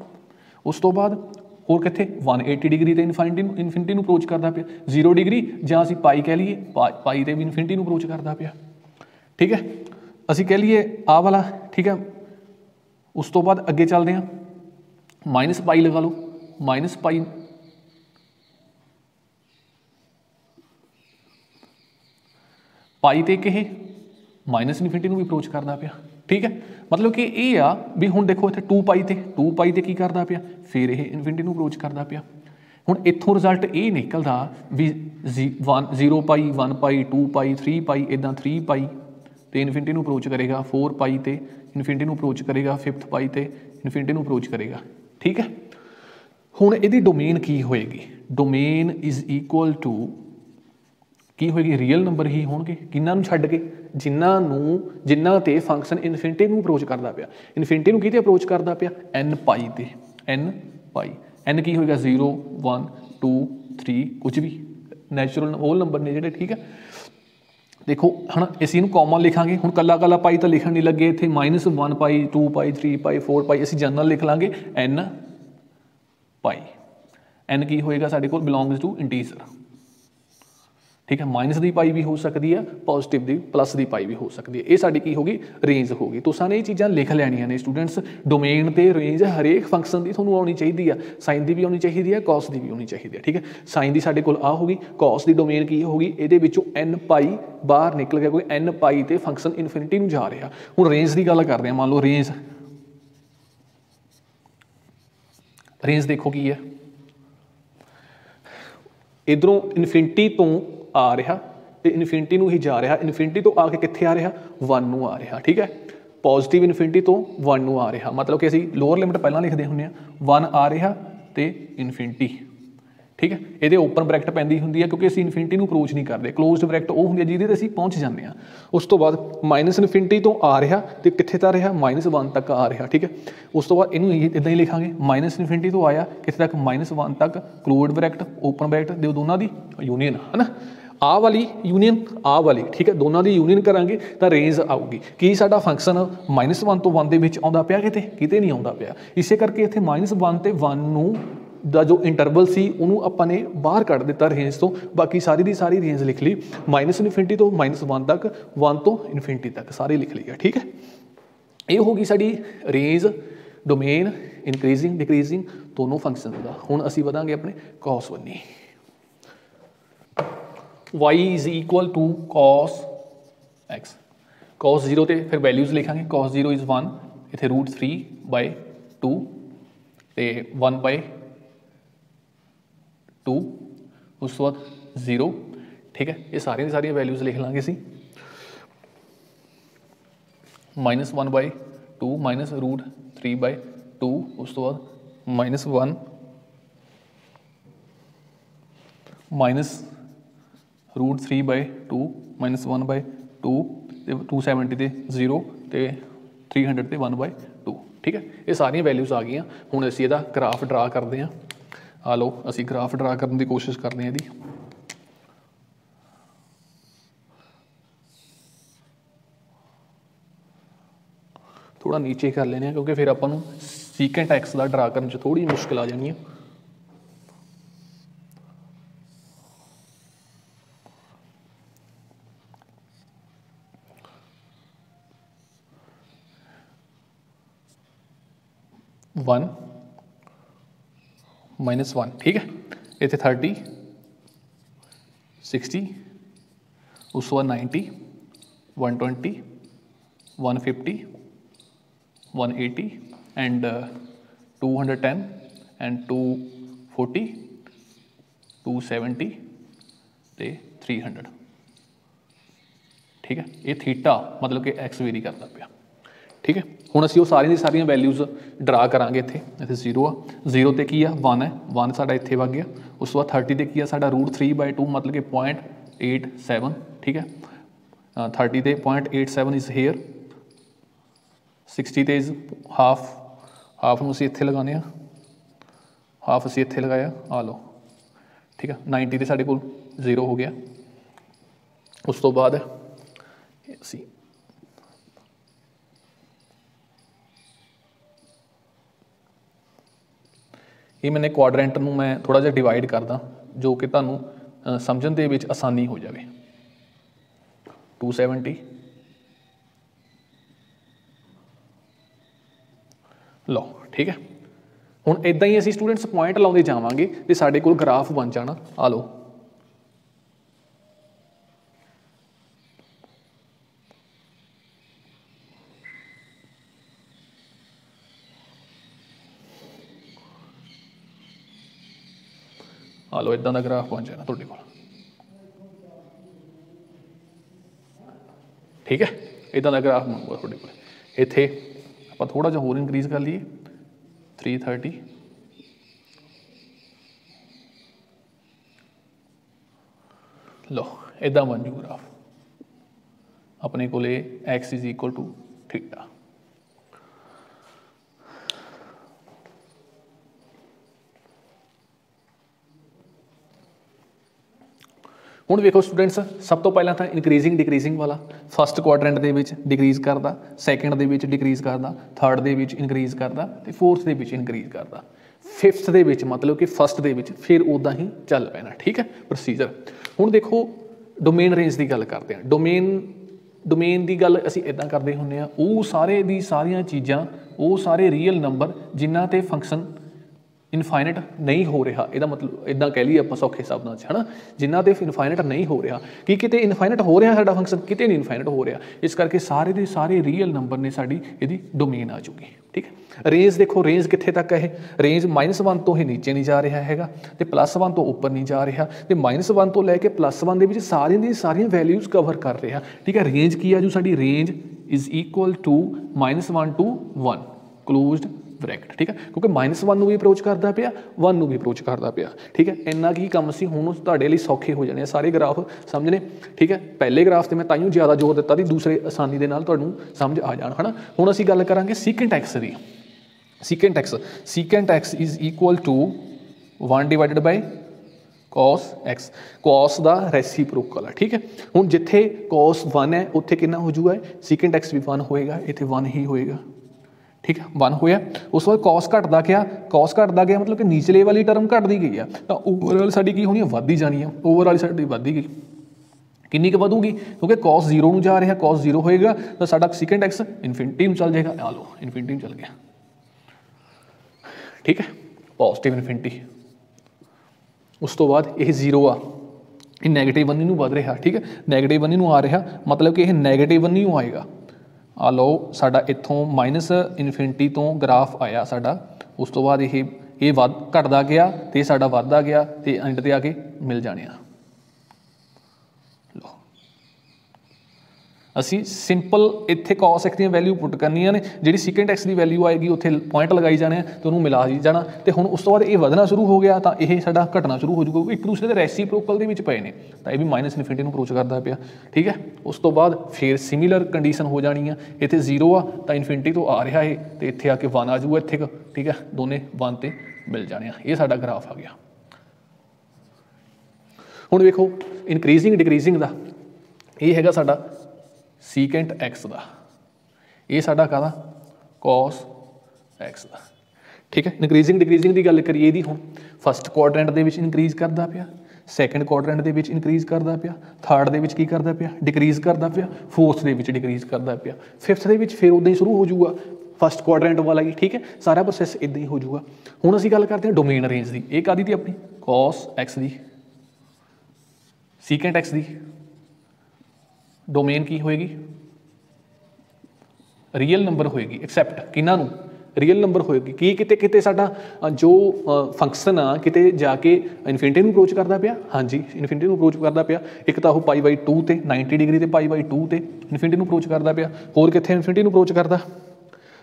ਉਸ ਤੋਂ ਬਾਅਦ ਹੋਰ ਕਿੱਥੇ 180 ਡਿਗਰੀ ਤੇ ਇਨਫਿਨਿਟੀ ਨੂੰ ਅਪਰੋਚ ਕਰਦਾ ਪਿਆ। 0 ਡਿਗਰੀ ਜਾਂ ਅਸੀਂ ਪਾਈ ਕਹਿ ਲਈਏ, ਪਾਈ ਤੇ ਵੀ ਇਨਫਿਨਿਟੀ ਨੂੰ ਅਪਰੋਚ ਕਰਦਾ ਪਿਆ। ਠੀਕ ਹੈ, ਅਸੀਂ ਕਹਿ ਲਈਏ ਆਹ ਵਾਲਾ। ਠੀਕ ਹੈ, ਉਸ ਤੋਂ ਬਾਅਦ ਅੱਗੇ ਚੱਲਦੇ ਹਾਂ, -ਪਾਈ ਲਗਾ ਲਓ, -ਪਾਈ ਪਾਈ ਤੇ ਕਿ ਇਹ ਮਾਈਨਸ ਇਨਫਿਨਿਟੀ ਨੂੰ ਵੀ ਅਪਰੋਚ ਕਰਦਾ ਪਿਆ। ਠੀਕ ਹੈ, ਮਤਲਬ ਕਿ ਇਹ ਆ ਵੀ ਹੁਣ ਦੇਖੋ ਇੱਥੇ 2 ਪਾਈ ਤੇ ਕੀ ਕਰਦਾ ਪਿਆ, ਫਿਰ ਇਹ ਇਨਫਿਨਿਟੀ ਨੂੰ ਅਪਰੋਚ ਕਰਦਾ ਪਿਆ। ਹੁਣ ਇੱਥੋਂ ਰਿਜ਼ਲਟ ਇਹ ਨਿਕਲਦਾ ਵੀ 0 ਪਾਈ, 1 ਪਾਈ, 2 ਪਾਈ, 3 ਪਾਈ, ਇੱਦਾਂ 3 ਪਾਈ ਤੇ ਇਨਫਿਨਿਟੀ ਨੂੰ ਅਪਰੋਚ ਕਰੇਗਾ, 4 ਪਾਈ ਤੇ ਇਨਫਿਨਿਟੀ ਨੂੰ ਅਪਰੋਚ ਕਰੇਗਾ, 5th ਪਾਈ ਤੇ ਇਨਫਿਨਿਟੀ ਨੂੰ ਅਪਰੋਚ ਕਰੇਗਾ। ਠੀਕ ਹੈ, ਹੁਣ ਇਹਦੀ ਡੋਮੇਨ ਕੀ ਹੋਏਗੀ, ਡੋਮੇਨ = की होएगी रियल नंबर ही होणगे किन्हां नूं छड्ड के जिन्हां ते फंक्शन इनफिनिटी नूं अप्रोच करदा पिया इनफिनिटी नूं किते अप्रोच करदा पिया एन पाई ते एन पाई एन की होएगा 0 1 2 3 कुछ भी नैचुरल होल नंबर ने जिहड़े ठीक है। देखो है इस कॉमन लिखांगे हुण कला कला पाई तो लिखण नहीं लगे इत्थे -1 पाई 2 पाई 3 पाई 4 पाई असीं जनरल लिख लांगे एन पाई एन की होएगा साडे कोल बिलोंग्स टू इंटीजर ठीक है। माइनस की पाई भी हो सकती है पॉजिटिव की प्लस की पाई भी हो सकती है ये साडी की होगी रेंज होगी। तुसां ने ये चीज़ां लिख लैणियां ने स्टूडेंट्स डोमेन ते रेंज हरेक फंक्शन की तुहानूं आउणी चाहीदी है साइन की भी आउणी चाहीदी है कॉस की भी आउणी चाहीदी है ठीक है। साइन की साडे कोल आ होगी कॉस की डोमेन की होगी ये विचों एन पाई बाहर निकल गया कोई एन पाई ते फंक्शन इनफिनिटी नूं जा रहा। हुण रेंज की गल करते हैं मान लो रेंज देखो की है इधरों इनफिनिटी तो आ रहा तो इनफिनिटी नूं ही जा रहा इनफिनिटी तो आके कित्थे आ रहा 1 नूं आ रहा ठीक है। पॉजिटिव इनफिनिटी तो 1 नूं आ रहा मतलब कि असीं लोअर लिमिट पहलां लिखते हुंदे 1 आ रहा तो इनफिनिटी ठीक है। ये ओपन ब्रैकेट पैंदी हुंदी है क्योंकि असीं इनफिनिटी नूं अप्रोच नहीं करते क्लोज्ड ब्रैकेट वो हुंदी है जिहदे ते असीं पहुँच जाते हैं। उस तो बाद माइनस इनफिनिटी तो आ रहा तो कित्थे तक आ रहा -1 तक आ रहा ठीक है। उस तो बाद इनूं इदां ही लिखांगे माइनस इनफिनिटी तो आया कित्थे तक -1 तक क्लोज्ड ब्रैकेट ओपन ब्रैकेट दोनों की यूनीअन है ना आ वाली यूनीअन आ वाली ठीक है दोनों की यूनीअन करांगे तो रेंज आऊगी कि साडा फंक्शन -1 तो 1 दे विच आउंदा पिया किते नहीं आउंदा पिया इसे करके इत्थे -1 ते 1 नूं दा जो इंटरवल सी उन्होंने अपने बाहर कढ़ दिता रेंज तो बाकी सारी की सारी रेंज लिख ली माइनस इनफिनिटी तो -1 तक 1 तो इनफिनिटी तक सारी लिख ली है ठीक है। ये होगी साड़ी रेंज डोमेन इनक्रीजिंग डिक्रीजिंग दोनों फंक्शन का। हुण असीं वधांगे अपने कॉस बन्नी y is equal to cos x cos 0 ते फिर वैल्यूज़ लिखांगे कॉस 0 इज़ 1 इत्थे √3/2 ते 1/2 उस तो बाद 0 ठीक है। ये सारिया सारिया वैल्यूज़ लिख लाँगे असीं -1/2 -√3/2 उस तो बाद -1 -√3/2 -1/2 270 ते 0 ते 300 ते 1/2 ठीक है। ये सारिया वैल्यूज़ आ गई। हुण असीं इहदा ग्राफ ड्रा करते हैं आ लो असीं ग्राफ ड्रा करने की कोशिश करते हैं इहदी थोड़ा नीचे कर लेने क्योंकि फिर आपां नूं सीकेंट एक्स का ड्रा करने च थोड़ी मुश्किल आ जानी है। -1 ठीक है इत्थे 30 60 उस तो बाद 90 120 150 180 एंड 210 एंड 240 270 ते 300 ठीक है। ये थीटा मतलब कि एक्स वेरी करता पाया ठीक है। हुण असीं वो सारिया दी सारिया वैल्यूज़ ड्रा करांगे इत्थे 0 आ 0 ते की 1 है 1 साडा इत्थे वग गया उस तो बाद 30 ते की साडा √3/2 मतलब कि 0.87 ठीक है। 30 ते 0.87 इज़ हेयर 60 ते इज़ हाफ नूं असीं इत्थे लगाने हाफ असीं इत्थे लगाया आ लो ठीक है। 90 ते साडे कोल 0 हो गया उस तो बाद असीं ये मैंने क्वाड्रेंट नूं मैं थोड़ा जिहा डिवाइड करदा जो कि तुहानूं समझण दे विच आसानी हो जाए 270 लो ठीक है। हुण इदां ही असीं स्टूडेंट्स पॉइंट लाउंदे जावांगे ते साडे कोल ग्राफ बन जाना आ लो आ लो इदां दा ग्राफ बन जाना तुहाडे कोल ठीक है। इदां दा ग्राफ बनूगा तुहाडे कोल इत्थे आपां थोड़ा जिहा होर इनक्रीज कर लीए 330 लो इदा बन जू ग्राफ अपने को x is equal to theta. ਹੁਣ ਵੇਖੋ स्टूडेंट्स, सब तो पहला तो इनक्रीजिंग डिक्रीजिंग वाला फस्ट क्वाड्रेंट के डिक्रीज करता, सैकेंड के डिक्रीज करता, थर्ड के इनक्रीज करता, तो फोर्थ के इनक्रीज करता, फिफ्थ के मतलब कि फस्ट के फिर उदा ही चल पैना। ठीक है प्रोसीजर। हुण देखो डोमेन रेंज की गल करते हैं। डोमेन की गल असीं इदां करते हुंदे आ, वो सारे दी सारियां चीज़ां, वो सारे रीयल नंबर जिन्हां ते फंक्शन इनफाइनट नहीं हो रहा, यदा मतलब इदा कह लीए आप सौखे शब्दों है ना, जिन्हों के इनफाइनट नहीं हो रहा कि किते इनफाइनट हो रहा साडा फंक्शन, किते नहीं इनफाइनट हो रहा, इस करके सारे के सारे रीयल नंबर ने साड़ी यदी डोमेन आ चुकी। ठीक है। रेंज देखो, रेंज कित्थे तक है, रेंज -1 तो ही नीचे नहीं जा रहा है, तो +1 तो उपर नहीं जा रहा, तो -1 तो लैके +1 के सारिया दी सारिया वैल्यूज़ कवर कर रहा। ठीक है। रेंज की आ जो साड़ी range is equal to -1 to 1 closed bracket. ठीक है। क्योंकि -1 भी अप्रोच करता पाया, 1 भी अप्रोच करता पाया। ठीक है। इन्ना की काम से हुण तुहाडे लई सौखे हो जाने सारे ग्राफ समझने। ठीक है। पहले ग्राफ से मैं ताइयों ज़्यादा जोर दिता थी, दूसरे आसानी के नाल तुहानूं समझ आ जाण है ना। हुण असीं गल करांगे सीकेंट एक्स की। Secant x is equal to 1 divided by cos x, cos का रेसीप्रोकल है। ठीक है। हुण जिथे cos 1 है उत्थे कितना हो जूगा, सीकेंट एक्स भी 1 होएगा, इत्थे 1 ही होएगा। ठीक है। 1 होया, उस बाद कॉस घटता गया, कॉस घटता गया मतलब कि नीचले वाली टर्म घटती गई है, तो ओवरऑल साडी की होनी है, वधदी जानी है, ओवरऑल साडी वधदी गई। किन्नी क वधूगी, क्योंकि कॉस 0 नूं जा रहा, कॉस 0 होएगा तो साडा सीकेंट एक्स इनफिनिटी नूं चल जाएगा। आ लो इनफिनिटी नूं चल गया। ठीक है। पॉजिटिव इनफिनिटी, उस तो बाद यह 0 आ, ये -1 नूं वध रहा। ठीक है। -1 नूं आ रहा मतलब कि यह -1 नूं आएगा। आ लो साडा इत्थों -इनफिनिटी तो ग्राफ आया साडा, उस तो बाद ये घटदा गया तो साडा वधदा गया, तो एंड ते आके मिल जाने। लो असी सिंपल इत्थे cos x दी वैल्यू पुट करनियां ने, जिहड़ी सीकेंट x की वैल्यू आएगी उत्थे पॉइंट लगाई जाने, तो उन्होंने मिला ही जाना, तो हुण उस तो बाद ये वधना शुरू हो गया, तो यह साडा घटना शुरू हो जाऊगा, एक दूसरे के रेसीप्रोकल दे विच पए ने, तो यह भी -इनफिनिटी नूं अप्रोच करता पाया। ठीक है। उस तो बाद फिर सिमिलर कंडीशन हो जानी है, इत्थे 0 आ तो इनफिनिटी तो आ रहा है, तो इत्थे आके 1 आ जाऊगा इत्थे। ठीक है। दोने 1 ते मिल जाने, ये साडा ग्राफ आ गया। हुण देखो इनक्रीजिंग डिक्रीजिंग का ये हैगा साडा सीकेंट एक्स का, ये साडा कादा cos x का। ठीक है। इनक्रीजिंग डिक्रीजिंग की गल करिए दी, हुण फस्ट क्वाड्रेंट दे विच इनक्रीज करता पाया, सैकेंड क्वाड्रेंट दे विच इनक्रीज करता पाया, थर्ड दे विच की करता पाया, डिक्रीज करता पाया, फोर्थ दे विच डिक्रीज करता पाया, फिफ्थ दे विच फिर उदां ही शुरू हो जाऊगा फस्ट क्वाड्रेंट वाला ही। ठीक है। सारा प्रोसैस इदां ही हो जाऊगा। हुण असीं गल करते हैं डोमेन रेंज की, ये कादी थी अपनी cos x की, सीकेंट एक्स की डोमेन की होएगी, रियल नंबर होएगी, एक्सैप्ट किन्हां नूं रियल नंबर होएगी कि किते किते साडा जो फंक्शन आ किते जाके इनफिनिटी नूं अप्रोच करता पाया। हाँ जी, इनफिनिटी नूं अप्रोच करता पाया। एक तो वो π/2 ते 90 डिग्री ते π/2 ते इनफिनिटी नूं अप्रोच करता पाया। होर कित्थे इनफिनिटी नूं अप्रोच करता,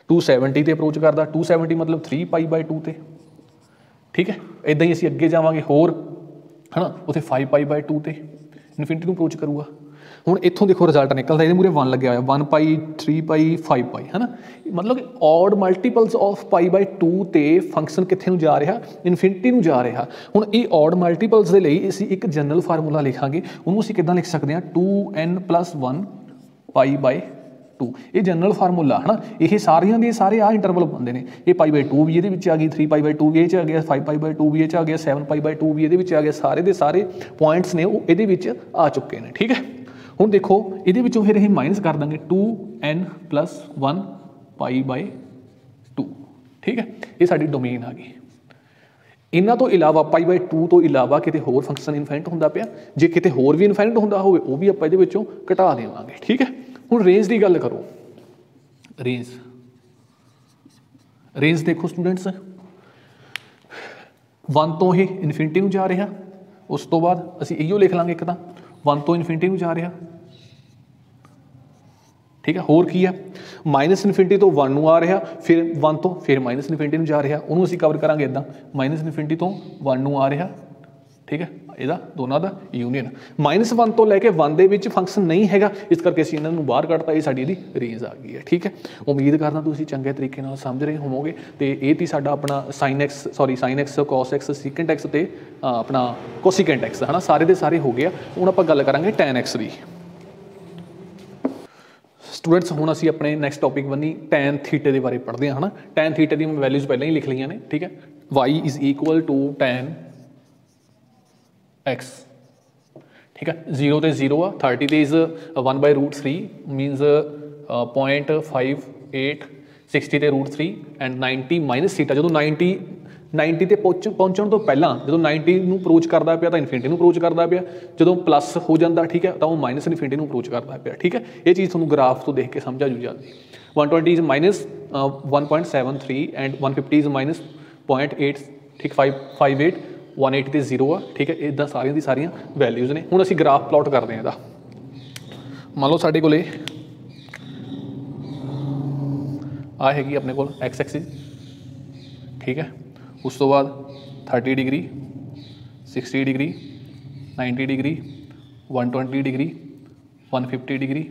270 ते अप्रोच करता, 270 मतलब 3π/2 ते। ठीक है। इदां ही असीं अगे जावांगे होर है ना, उत्थे 5π/2 ते इनफिनिटी नूं अप्रोच करूगा। हुण इत्थों देखो रिजल्ट निकलता, ये मूरे 1 लग्या होया, 1π 3π 5π है ना, मतलब कि ऑड मल्टीपल्स ऑफ π/2 ते फंक्शन कित्थे नूं जा रहा, इनफिनिटी नूं जा रहा। हुण ये ऑड मल्टीपल्स दे लई असीं एक जनरल फार्मूला लिखांगे, उहनूं असीं किदां लिख सकदे हां 2n+1 π/2। ये जनरल फार्मूला है ना, ये सारियां दे सारे आ इंटरवल बनते हैं। ये π/2 भी ये आ गई, 3π/2 भी ये आ गया, 5π/2 भी ये आ गया, 7π/2 भी ये आ गया, सारे दे सारे पॉइंट्स ने वो ये आ चुके हैं। ठीक है। हुण देखो ये फिर असीं माइनस कर देंगे 2n+1 π/2। ठीक है। ये साडी डोमेन आ गई। इन्हां तो इलावा π/2 तो इलावा किते होर फंक्शन इनफाइनट हुंदा पिया, जे किते होर भी इनफाइनट हुंदा होवे वो भी आपां इहदे विचों घटा देवांगे। ठीक है। हुण रेंज की गल करो, रेंज देखो स्टूडेंट्स 1 तो ही इनफिनिटी नूं जा रहा, उस तो बाद असीं इहो लिख लांगे एक तां 1 तो इनफिनिटी नूं जा रहा। ठीक है। होर की है -इनफिनिटी तो 1 नूं आ रहा, फिर 1 तो फिर -इनफिनिटी नूं जा रहा, उन्होंने असीं कवर करांगे इदां -इनफिनिटी तो 1 नूं आ रहा। ठीक है। ਇਹਦਾ ਦੋਨਾਂ ਦਾ ਯੂਨੀਅਨ। -1 ਤੋਂ ਲੈ ਕੇ 1 ਦੇ ਵਿੱਚ ਫੰਕਸ਼ਨ ਨਹੀਂ ਹੈਗਾ, ਇਸ ਕਰਕੇ ਅਸੀਂ ਇਹਨਾਂ ਨੂੰ ਬਾਹਰ ਕੱਢਤਾ। ਇਹ ਸਾਡੀ ਇਹਦੀ ਰੇਂਜ ਆ ਗਈ ਹੈ। ਠੀਕ ਹੈ, ਉਮੀਦ ਕਰਦਾ ਤੁਸੀਂ ਚੰਗੇ ਤਰੀਕੇ ਨਾਲ ਸਮਝ ਰਹੇ ਹੋਵੋਗੇ। ਤੇ ਇਹ ਤੀ ਸਾਡਾ ਆਪਣਾ ਸਾइन x cos x secant x ਤੇ ਆਪਣਾ ਕੋਸੀਕੈਂਟ x ਹੈ ਨਾ, ਸਾਰੇ ਦੇ ਸਾਰੇ ਹੋ ਗਏ ਆ। ਹੁਣ ਆਪਾਂ ਗੱਲ ਕਰਾਂਗੇ tan x ਦੀ। स्टूडेंट्स हुण असीं अपने नैक्सट टॉपिक बनी tan थीटे के बारे पढ़ते हैं है ना। tan थीटे की मैं वैल्यूज़ पहले ही लिख ली ने। ठीक है, y is equal to tan x। ठीक है, 0 तो 0 आ, 30 तो इज़ 1/√3 मीनस 0.58, 60 तो √3 एंड 90 माइनस थीटा। जो 90 ते पहुँचण तो पहला जो 90 ਨੂੰ ਅਪਰੋਚ ਕਰਦਾ ਪਿਆ ਤਾਂ ਇਨਫਿਨਿਟੀ ਨੂੰ ਅਪਰੋਚ ਕਰਦਾ ਪਿਆ, ਜਦੋਂ ਪਲੱਸ ਹੋ ਜਾਂਦਾ ਠੀਕ ਹੈ ਤਾਂ ਉਹ ਮਾਈਨਸ ਇਨਫਿਨਿਟੀ ਨੂੰ ਅਪਰੋਚ ਕਰਦਾ ਪਿਆ। ਠੀਕ ਹੈ, ਇਹ ਚੀਜ਼ ਤੁਹਾਨੂੰ ਗ੍ਰਾਫ ਤੋਂ ਦੇਖ ਕੇ ਸਮਝ ਆ ਜੂ ਜਲਦੀ। 120 ਇਜ਼ -1.73 ਐਂਡ 150 ਇਜ਼ -0.8। ठीक 558 180 ਤੇ 0 ਆ। ਠੀਕ ਹੈ, ਇੱਦਾਂ ਸਾਰੀਆਂ ਦੀ ਸਾਰੀਆਂ ਵੈਲਿਊਜ਼ ਨੇ। ਹੁਣ ਅਸੀਂ ਗ੍ਰਾਫ ਪਲਾਟ ਕਰਦੇ ਹਾਂ ਇਹਦਾ। ਮੰਨ ਲਓ ਸਾਡੇ ਕੋਲੇ ਆ ਹੈਗੀ ਆਪਣੇ ਕੋਲ x एक्सिस। ठीक है, उस तो बाद 30 degree, 60 degree, 90 degree, 120 degree, 150 degree,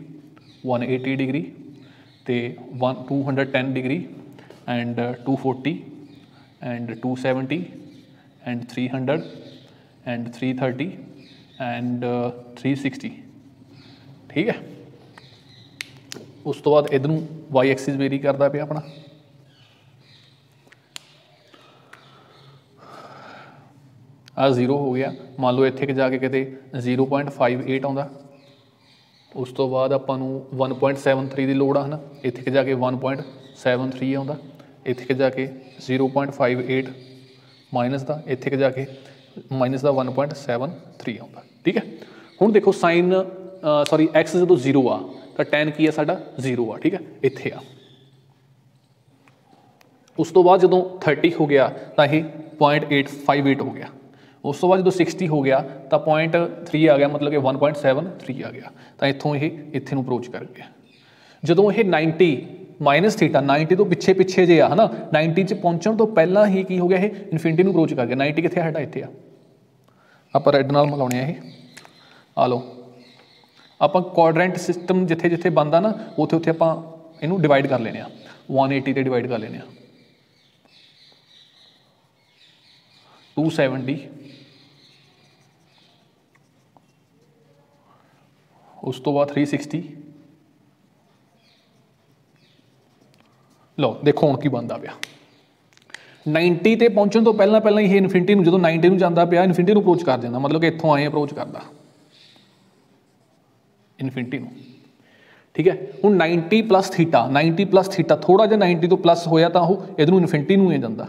180 degree तो 210 degree and 240 and 270 and 300 and 330 and 360। ठीक है, उस तो बाद इधर वाई एक्सिस वेरी करता पे अपना। आ 0 हो गया, मान लो इत्थे जाके किते 0.58 आउंदा। उस तो बाद आपां नूं 1.73 की लोड़ आ है ना, इत्थे जाके 1.73 आउंदा। इत्थे जाके 0.58 माइनस का, इत्थे जाके माइनस का 1.73 आउंदा। ठीक है, हुण देखो साइन एक्स जो 0 आ तो टैन की है साडा 0 आ। ठीक है, इत्थे आ। उस तो बाद जो 30 हो गया तो यह 0.858 हो गया। उस तो बाद जो 60 हो गया तो 0.3 आ गया, मतलब कि 1.73 आ गया। तो इतों ये इत्थे नूं अप्रोच कर गया। जो ये 90 माइनस थीटा 90 तो पिछे पिछे जे है ना, 90 च पहुँचने तो पहला ही की हो गया, ये इनफिनिटी नूं अप्रोच कर गया। 90 कित्थे साडा इत्थे आ। आप रैड नाल मिलाउने ये आ लो, आप क्वाड्रेंट सिस्टम जिथे जिथे बनता ना उत्थे उत्थे आपां इहनूं डिवाइड कर लेने 180 ते डिवाइड कर लेने 270। उस तो बाद 360। लो देखो हुण की बनता पाया। 90 ते पहुँचने तो पहला पहला ये इनफिनिटी जो 90 में जाता पाया, इनफिनिटी नूं अप्रोच कर जाता, मतलब कि इत्थों आए अप्रोच करता इनफिनिटी नूं। ठीक है, हुण 90 प्लस थीटा, 90 प्लस थीटा थोड़ा जिहा 90 तो प्लस होया तो वो इधर इनफिनिटी नूं जाता।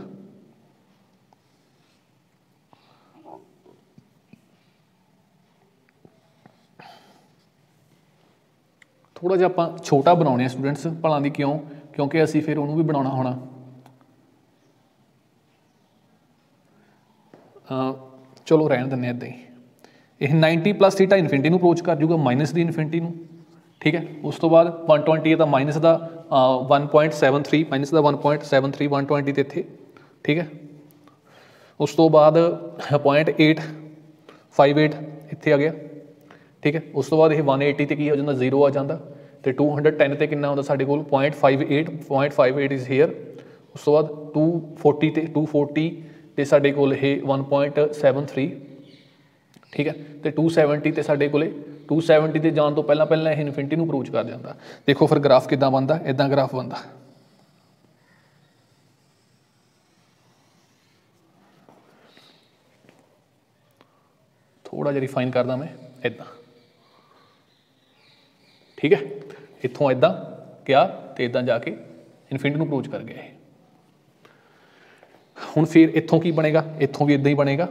थोड़ा जिहा आपां छोटा बनाउने स्टूडेंट्स भला दी, क्यों? क्योंकि असीं फिर उहनूं भी बनाउणा होना। चलो रहन दिंदे इदां ही। यह 90 प्लस थीटा इनफिनिटी नूं अप्रोच कर जूगा, माइनस दी इनफिनिटी नूं। ठीक है, उस तो बाद 120 तो माइनस का 1.73, माइनस का 1.73 120 इत्थे। ठीक है, उस तो बाद 0.858 इत्थे आ गया। ठीक है, उस तो बाद ये 180 ते की हो जाता, 0 आ जाता। तो 210 ते कितना होंदा साडे कोल 0.58 इज़ हेयर। उस तो बाद 240 ते साडे कोल ये 1.73। ठीक है, तो 270 ते साडे कोले 270 ते जान तो पहला पहला ये इनफिनिटी नूं अप्रोच कर जाता। देखो फिर ग्राफ किदां बनता, इदां ग्राफ बनता। थोड़ा जिहा रिफाइन करदा मैं इदां। ठीक है, इत्थों इदां क्या तो इदां जाके इनफिनिटी नूं अप्रोच कर गया। हुण फिर इत्थों की बनेगा, इत्थों भी इदां ही बनेगा।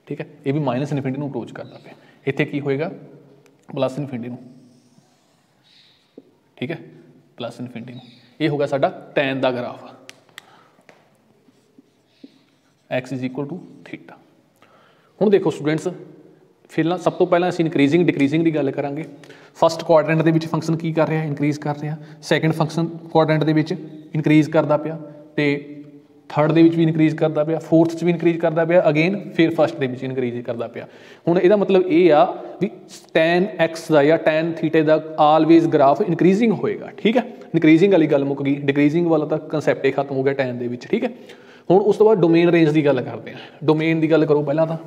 ठीक है, ये भी माइनस इनफिनिटी नूं अप्रोच करता पे। इत्थे की होएगा प्लस इनफिनिटी नूं। ठीक है, प्लस इनफिनिटी नूं। ये होगा साडा टैन दा graph, x is equal to theta. हुण देखो स्टूडेंट्स, फिर ना सब तो पहला असीं इनक्रीजिंग डिक्रीजिंग की गल करांगे। फस्ट क्वाड्रेंट दे विच फंक्शन की कर रहा, इनक्रीज कर रहा। सैकेंड फंक्शन क्वाड्रेंट दे विच इनक्रीज करता पिया, ते थर्ड ਦੇ ਵਿੱਚ ਵੀ ਇਨਕਰੀਜ਼ ਕਰਦਾ ਪਿਆ, फोर्थ 'ਚ ਵੀ ਇਨਕਰੀਜ਼ ਕਰਦਾ ਪਿਆ ਅਗੇਨ, ਫਿਰ ਫਸਟ ਦੇ ਵਿੱਚ ਇਨਕਰੀਜ਼ ਕਰਦਾ ਪਿਆ। ਹੁਣ ਇਹਦਾ ਮਤਲਬ ਇਹ ਆ ਵੀ tan x ਦਾ ਜਾਂ tan ਥੀਟੇ ਦਾ ਆਲਵੇਜ਼ ਗ੍ਰਾਫ ਇਨਕਰੀਜ਼ਿੰਗ ਹੋਏਗਾ। ਠੀਕ ਹੈ, ਇਨਕਰੀਜ਼ਿੰਗ ਵਾਲੀ ਗੱਲ ਮੁੱਕ ਗਈ, ਡਿਕਰੀਜ਼ਿੰਗ ਵਾਲਾ ਤਾਂ ਕਨਸੈਪਟ ਹੀ ਖਤਮ ਹੋ ਗਿਆ tan ਦੇ ਵਿੱਚ। ਠੀਕ ਹੈ, ਹੁਣ ਉਸ ਤੋਂ ਬਾਅਦ ਡੋਮੇਨ ਰੇਂਜ ਦੀ ਗੱਲ ਕਰਦੇ ਹਾਂ। ਡੋਮੇਨ ਦੀ ਗੱਲ ਕਰੋ ਪਹਿਲਾਂ ਤਾਂ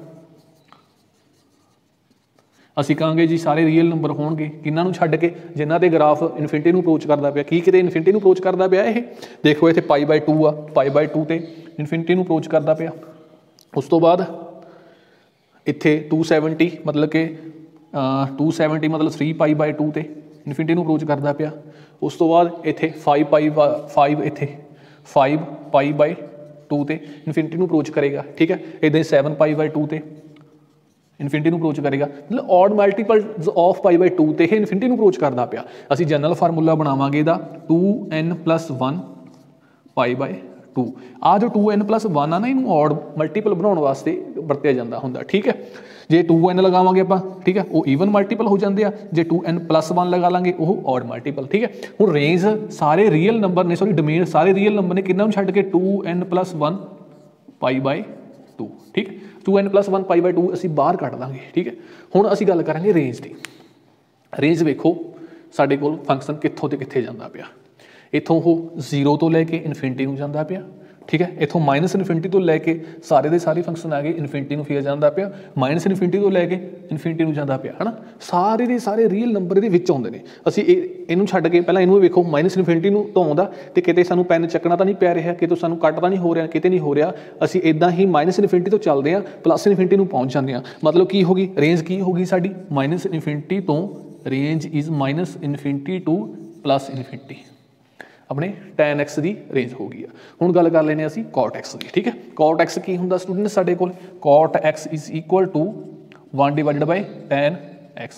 ਅਸੀਂ ਕਹਾਂਗੇ ਜੀ ਸਾਰੇ ਰੀਅਲ ਨੰਬਰ ਹੋਣਗੇ ਕਿਹਨਾਂ ਨੂੰ ਛੱਡ ਕੇ, ਜਿਨ੍ਹਾਂ ਦੇ ਗ੍ਰਾਫ ਇਨਫਿਨਿਟੀ ਨੂੰ ਅਪਰੋਚ ਕਰਦਾ ਪਿਆ। ਕੀ ਕਿਤੇ ਇਨਫਿਨਿਟੀ ਨੂੰ ਅਪਰੋਚ ਕਰਦਾ ਪਿਆ? ਇਹ ਦੇਖੋ ਇੱਥੇ π/2 ਆ, π/2 ਤੇ ਇਨਫਿਨਿਟੀ ਨੂੰ ਅਪਰੋਚ ਕਰਦਾ ਪਿਆ। ਉਸ ਤੋਂ ਬਾਅਦ ਇੱਥੇ 270 ਮਤਲਬ ਕਿ 270 ਮਤਲਬ 3π/2 ਤੇ ਇਨਫਿਨਿਟੀ ਨੂੰ ਅਪਰੋਚ ਕਰਦਾ ਪਿਆ। ਉਸ ਤੋਂ ਬਾਅਦ ਇੱਥੇ 5 ਇੱਥੇ 5π/2 ਤੇ ਇਨਫਿਨਿਟੀ ਨੂੰ ਅਪਰੋਚ ਕਰੇਗਾ। ਠੀਕ ਹੈ, ਇੱਦਾਂ ਹੀ 7π/2 ਤੇ ਇਨਫਿਨਿਟੀ ਨੂੰ ਅਪਰੋਚ ਕਰੇਗਾ। ਮਤਲਬ ਔਡ ਮਲਟੀਪਲਸ ਆਫ π/2 ਤੇ ਇਹ ਇਨਫਿਨਿਟੀ ਨੂੰ ਅਪਰੋਚ ਕਰਦਾ ਪਿਆ। ਅਸੀਂ ਜਨਰਲ ਫਾਰਮੂਲਾ ਬਣਾਵਾਂਗੇ ਇਹਦਾ 2n+1 π/2। ਆ ਜੋ 2n+1 ਆ ਨਾ, ਇਹਨੂੰ ਔਡ ਮਲਟੀਪਲ ਬਣਾਉਣ ਵਾਸਤੇ ਵਰਤਿਆ ਜਾਂਦਾ ਹੁੰਦਾ। ਠੀਕ ਹੈ, ਜੇ 2n ਲਗਾਵਾਂਗੇ ਆਪਾਂ, ਠੀਕ ਹੈ, ਉਹ ਈਵਨ ਮਲਟੀਪਲ ਹੋ ਜਾਂਦੇ ਆ। ਜੇ 2n+1 ਲਗਾ ਲਾਂਗੇ ਉਹ ਔਡ ਮਲਟੀਪਲ। ਠੀਕ ਹੈ, ਹੁਣ ਰੇਂਜ ਸਾਰੇ ਰੀਅਲ ਨੰਬਰ ਨੇ, ਸੌਰੀ ਡੋਮੇਨ ਸਾਰੇ ਰੀਅਲ ਨੰਬਰ ਨੇ, ਕਿੰਨਾਂ ਨੂੰ ਛੱਡ ਕੇ 2n+1 π/2। ਠੀਕ ਹੈ, 2n+1 π/2 ਅਸੀਂ ਬਾਹਰ ਕੱਢ ਦਾਂਗੇ। ਠੀਕ ਹੈ, ਹੁਣ ਅਸੀਂ ਗੱਲ ਕਰਾਂਗੇ ਰੇਂਜ ਦੀ। ਰੇਂਜ ਵੇਖੋ ਸਾਡੇ ਕੋਲ ਫੰਕਸ਼ਨ ਕਿੱਥੋਂ ਤੇ ਕਿੱਥੇ ਜਾਂਦਾ ਪਿਆ। ਇੱਥੋਂ ਉਹ 0 ਤੋਂ ਲੈ ਕੇ ਇਨਫਿਨਿਟੀ ਨੂੰ ਜਾਂਦਾ ਪਿਆ। ਠੀਕ ਹੈ, ਇੱਥੋਂ -ਇਨਫਿਨਿਟੀ ਤੋਂ ਲੈ ਕੇ ਸਾਰੇ ਦੇ ਸਾਰੇ ਫੰਕਸ਼ਨ ਆ ਗਏ ਇਨਫਿਨਿਟੀ ਨੂੰ ਫਿਰ ਜਾਂਦਾ ਪਿਆ, -ਇਨਫਿਨਿਟੀ ਤੋਂ ਲੈ ਕੇ ਇਨਫਿਨਿਟੀ ਨੂੰ ਜਾਂਦਾ ਪਿਆ, ਹੈ ਨਾ। ਸਾਰੇ ਦੇ ਸਾਰੇ ਰੀਅਲ ਨੰਬਰ ਇਹਦੇ ਵਿੱਚ ਆਉਂਦੇ ਨੇ। ਅਸੀਂ ਇਹਨੂੰ ਛੱਡ ਕੇ ਪਹਿਲਾਂ ਇਹਨੂੰ ਵੇਖੋ, -ਇਨਫਿਨਿਟੀ ਨੂੰ ਤੋਂ ਆਉਂਦਾ ਅਤੇ ਕਿਤੇ ਸਾਨੂੰ ਪੈਨ ਚੱਕਣਾ ਤਾਂ ਨਹੀਂ ਪੈ ਰਿਹਾ, ਕਿਤੋਂ ਸਾਨੂੰ ਕੱਟ ਤਾਂ ਨਹੀਂ ਹੋ ਰਿਹਾ, ਕਿਤੇ ਨਹੀਂ ਹੋ ਰਿਹਾ। ਅਸੀਂ ਇੱਦਾਂ ਹੀ -ਇਨਫਿਨਿਟੀ ਤੋਂ ਚੱਲਦੇ ਹਾਂ, +ਇਨਫਿਨਿਟੀ ਨੂੰ ਪਹੁੰਚ ਜਾਂਦੇ ਹਾਂ। ਮਤਲਬ ਕੀ ਹੋ ਗਈ ਰੇਂਜ, ਕੀ ਹੋ ਗਈ ਸਾਡੀ -ਇਨਫਿਨਿਟੀ ਤੋਂ range is -infinity to +infinity. ਆਪਣੇ tan x ਦੀ ਰੇਂਜ ਹੋ ਗਈ ਆ। ਹੁਣ ਗੱਲ ਕਰ ਲੈਂਦੇ ਅਸੀਂ cot x ਦੀ। ਠੀਕ ਹੈ, cot x ਕੀ ਹੁੰਦਾ ਸਟੂਡੈਂਟ ਸਾਡੇ ਕੋਲ? cot x = 1/tan x,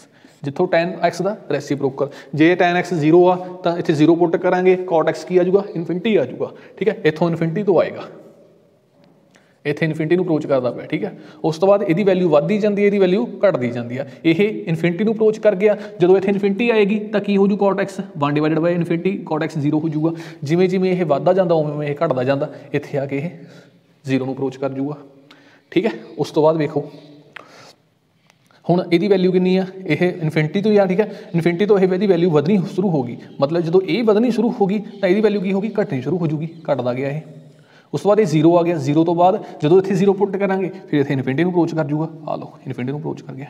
ਜਿੱਥੋਂ tan x ਦਾ ਰੈਸੀਪ੍ਰੋਕਲ। ਜੇ tan x 0 ਆ ਤਾਂ ਇੱਥੇ 0 ਪੁੱਟ ਕਰਾਂਗੇ, cot x ਕੀ ਆ ਜਾਊਗਾ? ਇਨਫਿਨਿਟੀ ਆ ਜਾਊਗਾ। ਠੀਕ ਹੈ, ਇੱਥੋਂ ਇਨਫਿਨਿਟੀ ਤੋਂ ਆਏਗਾ, ਇੱਥੇ ਇਨਫਿਨਿਟੀ ਨੂੰ ਅਪਰੋਚ ਕਰਦਾ ਪਿਆ। ਠੀਕ ਹੈ, ਉਸ ਤੋਂ ਬਾਅਦ ਇਹਦੀ ਵੈਲਿਊ ਵੱਧਦੀ ਜਾਂਦੀ ਹੈ, ਇਹਦੀ ਵੈਲਿਊ ਘਟਦੀ ਜਾਂਦੀ ਆ। ਇਹ ਇਨਫਿਨਿਟੀ ਨੂੰ ਅਪਰੋਚ ਕਰ ਗਿਆ, ਜਦੋਂ ਇੱਥੇ ਇਨਫਿਨਿਟੀ ਆਏਗੀ ਤਾਂ ਕੀ ਹੋ ਜੂ? cot x 1/ਇਨਫਿਨਿਟੀ, cot x 0 ਹੋ ਜੂਗਾ। ਜਿਵੇਂ ਜਿਵੇਂ ਇਹ ਵੱਧਦਾ ਜਾਂਦਾ ਉਵੇਂ ਇਹ ਘਟਦਾ ਜਾਂਦਾ, ਇੱਥੇ ਆ ਕੇ ਇਹ 0 ਨੂੰ ਅਪਰੋਚ ਕਰ ਜੂਗਾ। ਠੀਕ ਹੈ, ਉਸ ਤੋਂ ਬਾਅਦ ਵੇਖੋ ਹੁਣ ਇਹਦੀ ਵੈਲਿਊ ਕਿੰਨੀ ਆ? ਇਹ ਇਨਫਿਨਿਟੀ ਤੋਂ ਹੀ ਆ। ਠੀਕ ਹੈ, ਇਨਫਿਨਿਟੀ ਤੋਂ ਇਹਦੀ ਵੈਲਿਊ ਵਧਣੀ ਸ਼ੁਰੂ ਹੋ ਗਈ। ਮਤਲਬ ਜਦੋਂ ਇਹ ਵਧਣੀ ਸ਼ੁਰੂ ਹੋ ਗਈ ਤਾਂ ਇਹਦੀ ਵੈਲਿਊ ਕੀ ਹੋ ਗਈ? ਘਟਣੀ ਸ਼ੁਰੂ ਹੋ ਜੂਗੀ, ਘਟਦਾ ਗਿਆ ਇਹ। ਉਸ ਤੋਂ ਬਾਅਦ ਇਹ 0 ਆ ਗਿਆ। 0 ਤੋਂ ਬਾਅਦ ਜਦੋਂ ਇੱਥੇ 0 ਪੁੱਟ ਕਰਾਂਗੇ ਫਿਰ ਇੱਥੇ ਇਨਫਿਨਿਟੀ ਨੂੰ ਅਪਰੋਚ ਕਰ ਜੂਗਾ। ਆ ਲਓ ਇਨਫਿਨਿਟੀ ਨੂੰ ਅਪਰੋਚ ਕਰ ਗਿਆ।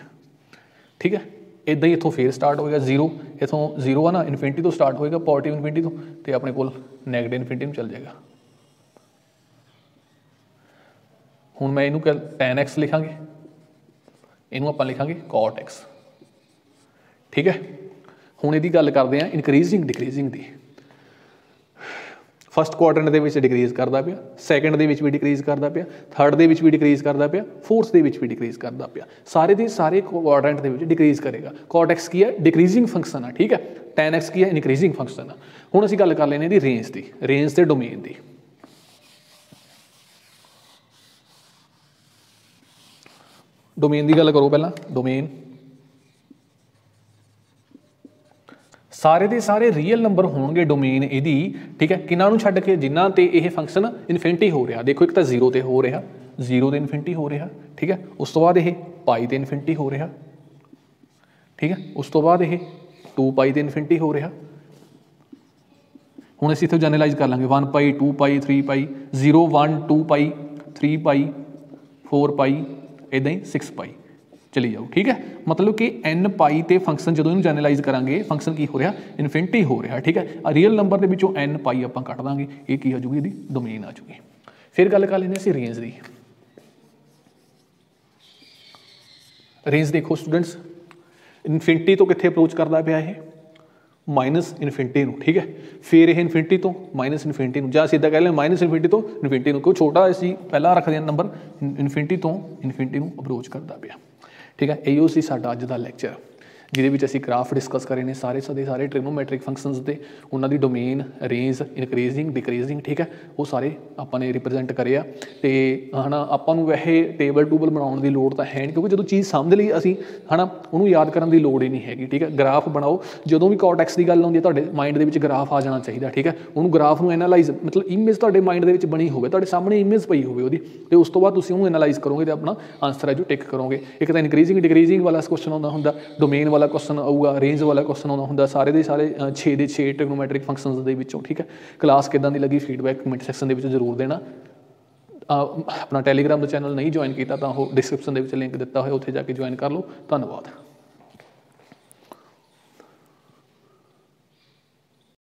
ਠੀਕ ਹੈ, ਇੱਦਾਂ ਹੀ ਇੱਥੋਂ ਫੇਰ ਸਟਾਰਟ ਹੋਏਗਾ 0, ਇੱਥੋਂ 0 ਆ ਨਾ, ਇਨਫਿਨਿਟੀ ਤੋਂ ਸਟਾਰਟ ਹੋਏਗਾ, ਪੋਜ਼ਿਟਿਵ ਇਨਫਿਨਿਟੀ ਤੋਂ, ਅਤੇ ਆਪਣੇ ਕੋਲ ਨੈਗੇਟਿਵ ਇਨਫਿਨਿਟੀ ਨੂੰ ਚੱਲ ਜਾਏਗਾ। ਹੁਣ ਮੈਂ ਇਹਨੂੰ tan x ਲਿਖਾਂਗੇ, ਇਹਨੂੰ ਆਪਾਂ ਲਿਖਾਂਗੇ cot x। ਠੀਕ ਹੈ, ਹੁਣ ਇਹਦੀ ਗੱਲ ਕਰਦੇ ਹਾਂ ਇਨਕਰੀਜ਼ਿੰਗ ਡਿਕਰੀਜ਼ਿੰਗ ਦੀ। ਫਸਟ ਕੁਆਡਰੈਂਟ ਦੇ ਵਿੱਚ ਡਿਕਰੀਜ਼ ਕਰਦਾ ਪਿਆ, ਸੈਕਿੰਡ ਦੇ ਵਿੱਚ ਵੀ ਡਿਕਰੀਜ਼ ਕਰਦਾ ਪਿਆ, ਥਰਡ ਦੇ ਵਿੱਚ ਵੀ ਡਿਕਰੀਜ਼ ਕਰਦਾ ਪਿਆ, ਫੋਰਥ ਦੇ ਵਿੱਚ ਵੀ ਡਿਕਰੀਜ਼ ਕਰਦਾ ਪਿਆ। ਸਾਰੇ ਦੇ ਸਾਰੇ ਕੁਆਡਰੈਂਟ ਦੇ ਵਿੱਚ ਡਿਕਰੀਜ਼ ਕਰੇਗਾ। cot x ਕੀ ਹੈ? ਡਿਕਰੀਜ਼ਿੰਗ ਫੰਕਸ਼ਨ ਆ। ਠੀਕ ਹੈ, tan x ਕੀ ਹੈ? ਇਨਕਰੀਜ਼ਿੰਗ ਫੰਕਸ਼ਨ ਆ। ਹੁਣ ਅਸੀਂ ਗੱਲ ਕਰ ਲੈਂਦੇ ਇਹਦੀ ਰੇਂਜ ਦੀ, ਰੇਂਜ ਤੇ ਡੋਮੇਨ ਦੀ। ਡੋਮੇਨ ਦੀ ਗੱਲ ਕਰੋ ਪਹਿਲਾਂ। ਡੋਮੇਨ ਸਾਰੇ ਦੇ ਸਾਰੇ ਰੀਅਲ ਨੰਬਰ ਹੋਣਗੇ ਡੋਮੇਨ ਇਹਦੀ। ਠੀਕ ਹੈ, ਕਿਹਨਾਂ ਨੂੰ ਛੱਡ ਕੇ? ਜਿਨ੍ਹਾਂ ਤੇ ਇਹ ਫੰਕਸ਼ਨ ਇਨਫਿਨਿਟੀ ਹੋ ਰਿਹਾ। ਦੇਖੋ ਇੱਕ ਤਾਂ 0 ਤੇ ਹੋ ਰਿਹਾ, 0 ਤੇ ਇਨਫਿਨਿਟੀ ਹੋ ਰਿਹਾ। ਠੀਕ ਹੈ, ਉਸ ਤੋਂ ਬਾਅਦ ਇਹ π ਤੇ ਇਨਫਿਨਿਟੀ ਹੋ ਰਿਹਾ। ਠੀਕ ਹੈ, ਉਸ ਤੋਂ ਬਾਅਦ ਇਹ 2π ਤੇ ਇਨਫਿਨਿਟੀ ਹੋ ਰਿਹਾ। ਹੁਣ ਅਸੀਂ ਇੱਥੋਂ ਜਨਰਲਾਈਜ਼ ਕਰ ਲਾਂਗੇ 1π 2π 3π 0 1 2π 3π 4π ਇੱਦਾਂ ਹੀ 6π ਚਲੀ ਜਾਓ। ਠੀਕ ਹੈ, ਮਤਲਬ ਕਿ n ਤੇ ਫੰਕਸ਼ਨ ਜਦੋਂ ਇਹਨੂੰ ਜਨਰਲਾਈਜ਼ ਕਰਾਂਗੇ ਫੰਕਸ਼ਨ ਕੀ ਹੋ ਰਿਹਾ? ਇਨਫਿਨਿਟੀ ਹੋ ਰਿਹਾ। ਠੀਕ ਹੈ, ਰੀਅਲ ਨੰਬਰ ਦੇ ਵਿੱਚੋਂ n ਆਪਾਂ ਕੱਢ ਦਾਂਗੇ, ਇਹ ਕੀ ਆ ਜੂਗੀ? ਇਹਦੀ ਡੋਮੇਨ ਆ ਜੂਗੀ। ਫਿਰ ਗੱਲ ਕਰ ਲੈਂਦੇ ਅਸੀਂ ਰੇਂਜ ਦੀ। ਰੇਂਜ ਦੇਖੋ ਸਟੂਡੈਂਟਸ, ਇਨਫਿਨਿਟੀ ਤੋਂ ਕਿੱਥੇ ਅਪਰੋਚ ਕਰਦਾ ਪਿਆ ਇਹ? -ਇਨਫਿਨਿਟੀ ਨੂੰ। ਠੀਕ ਹੈ, ਫਿਰ ਇਹ ਇਨਫਿਨਿਟੀ ਤੋਂ -ਇਨਫਿਨਿਟੀ ਨੂੰ, ਜਾਂ ਅਸੀਂ ਇੱਦਾਂ ਕਹਿ ਲੈਂਦੇ -ਇਨਫਿਨਿਟੀ ਤੋਂ ਇਨਫਿਨਿਟੀ ਨੂੰ, ਕਿਉਂ ਛੋਟਾ ਅਸੀਂ ਪਹਿਲਾਂ ਰੱਖਦੇ ਹਾਂ ਨੰਬਰ। ਇਨਫਿਨਿਟੀ ਤੋਂ ਇਨਫਿਨਿਟੀ ਨੂੰ ਅਪਰੋਚ ਕਰਦਾ ਪਿਆ। ਠੀਕ ਹੈ, ਇਹੋ ਸੀ ਸਾਡਾ ਅੱਜ ਦਾ ਲੈਕਚਰ। ਜਿਹਦੇ ਵਿੱਚ ਅਸੀਂ ਗ੍ਰਾਫ ਡਿਸਕਸ ਕਰੇ ਨੇ ਸਾਰੇ ਸਾਰੇ ਟ੍ਰਿਗਨੋਮੈਟ੍ਰਿਕ ਫੰਕਸ਼ਨਸ ਦੇ, ਉਹਨਾਂ ਦੀ ਡੋਮੇਨ, ਰੇਂਜ, ਇਨਕਰੀਜ਼ਿੰਗ, ਡਿਕਰੀਜ਼ਿੰਗ, ਠੀਕ ਹੈ, ਉਹ ਸਾਰੇ ਆਪਾਂ ਨੇ ਰਿਪਰੈਜ਼ੈਂਟ ਕਰੇ ਆ। ਅਤੇ ਹੈ ਨਾ ਆਪਾਂ ਨੂੰ ਵੈਸੇ ਟੇਬਲ ਟੂਬਲ ਬਣਾਉਣ ਦੀ ਲੋੜ ਤਾਂ ਹੈ ਨਹੀਂ, ਕਿਉਂਕਿ ਜਦੋਂ ਚੀਜ਼ ਸਮਝ ਲਈ ਅਸੀਂ ਹੈ ਨਾ ਉਹਨੂੰ ਯਾਦ ਕਰਨ ਦੀ ਲੋੜ ਹੀ ਨਹੀਂ ਹੈਗੀ, ਠੀਕ ਹੈ। ਗ੍ਰਾਫ ਬਣਾਓ, ਜਦੋਂ ਵੀ ਕੋਰਟੈਕਸ ਦੀ ਗੱਲ ਆਉਂਦੀ ਹੈ ਤੁਹਾਡੇ ਮਾਈਂਡ ਦੇ ਵਿੱਚ ਗ੍ਰਾਫ ਆ ਜਾਣਾ ਚਾਹੀਦਾ, ਠੀਕ ਹੈ। ਉਹਨੂੰ ਗ੍ਰਾਫ ਨੂੰ ਐਨਾਲਾਈਜ਼, ਮਤਲਬ ਇਮੇਜ ਤੁਹਾਡੇ ਮਾਈਂਡ ਦੇ ਵਿੱਚ ਬਣੀ ਹੋਵੇ, ਤੁਹਾਡੇ ਸਾਹਮਣੇ ਇਮੇਜ ਪਈ ਹੋਵੇ ਉਹਦੀ, ਅਤੇ ਉਸ ਤੋਂ ਬਾਅਦ ਤੁਸੀਂ ਉਹਨੂੰ ਐਨਾਲਾਈਜ਼ ਕਰੋਗੇ ਅਤੇ ਆਪਣਾ ਆਂਸਰ ਹੈ ਜੋ ਟਿਕ ਕਰੋਗੇ। ਇੱਕ ਤਾਂ ਇਨਕਰੀਜ਼ਿੰਗ ਡਿਕਰੀਜ਼ਿੰਗ ਵਾਲਾ ਕੁਐਸਚਨ ਆਉਂਦਾ ਹੁੰਦਾ, ਡੋਮੇਨ ਵਾਲਾ ਕੁਐਸਚਨ ਆਊਗਾ, ਰੇਂਜ ਵਾਲਾ ਕੁਐਸਚਨ ਆਉਂਦਾ ਹੁੰਦਾ, ਸਾਰੇ ਦੇ ਸਾਰੇ 6 ਦੇ 6 ਟ੍ਰਿਗਨੋਮੈਟ੍ਰਿਕ ਫੰਕਸ਼ਨਸ ਦੇ ਵਿੱਚੋਂ, ਠੀਕ ਹੈ। ਕਲਾਸ ਕਿੱਦਾਂ ਦੀ ਲੱਗੀ ਫੀਡਬੈਕ ਕਮੈਂਟ ਸੈਕਸ਼ਨ ਦੇ ਵਿੱਚ ਜ਼ਰੂਰ ਦੇਣਾ। ਆਪਣਾ ਟੈਲੀਗ੍ਰਾਮ ਦਾ ਚੈਨਲ ਨਹੀਂ ਜੁਆਇਨ ਕੀਤਾ ਤਾਂ ਉਹ ਡਿਸਕ੍ਰਿਪਸ਼ਨ ਦੇ ਵਿੱਚ ਲਿੰਕ ਦਿੱਤਾ ਹੋਇਆ, ਉੱਥੇ ਜਾ ਕੇ ਜੁਆਇਨ ਕਰ ਲਓ। ਧੰਨਵਾਦ।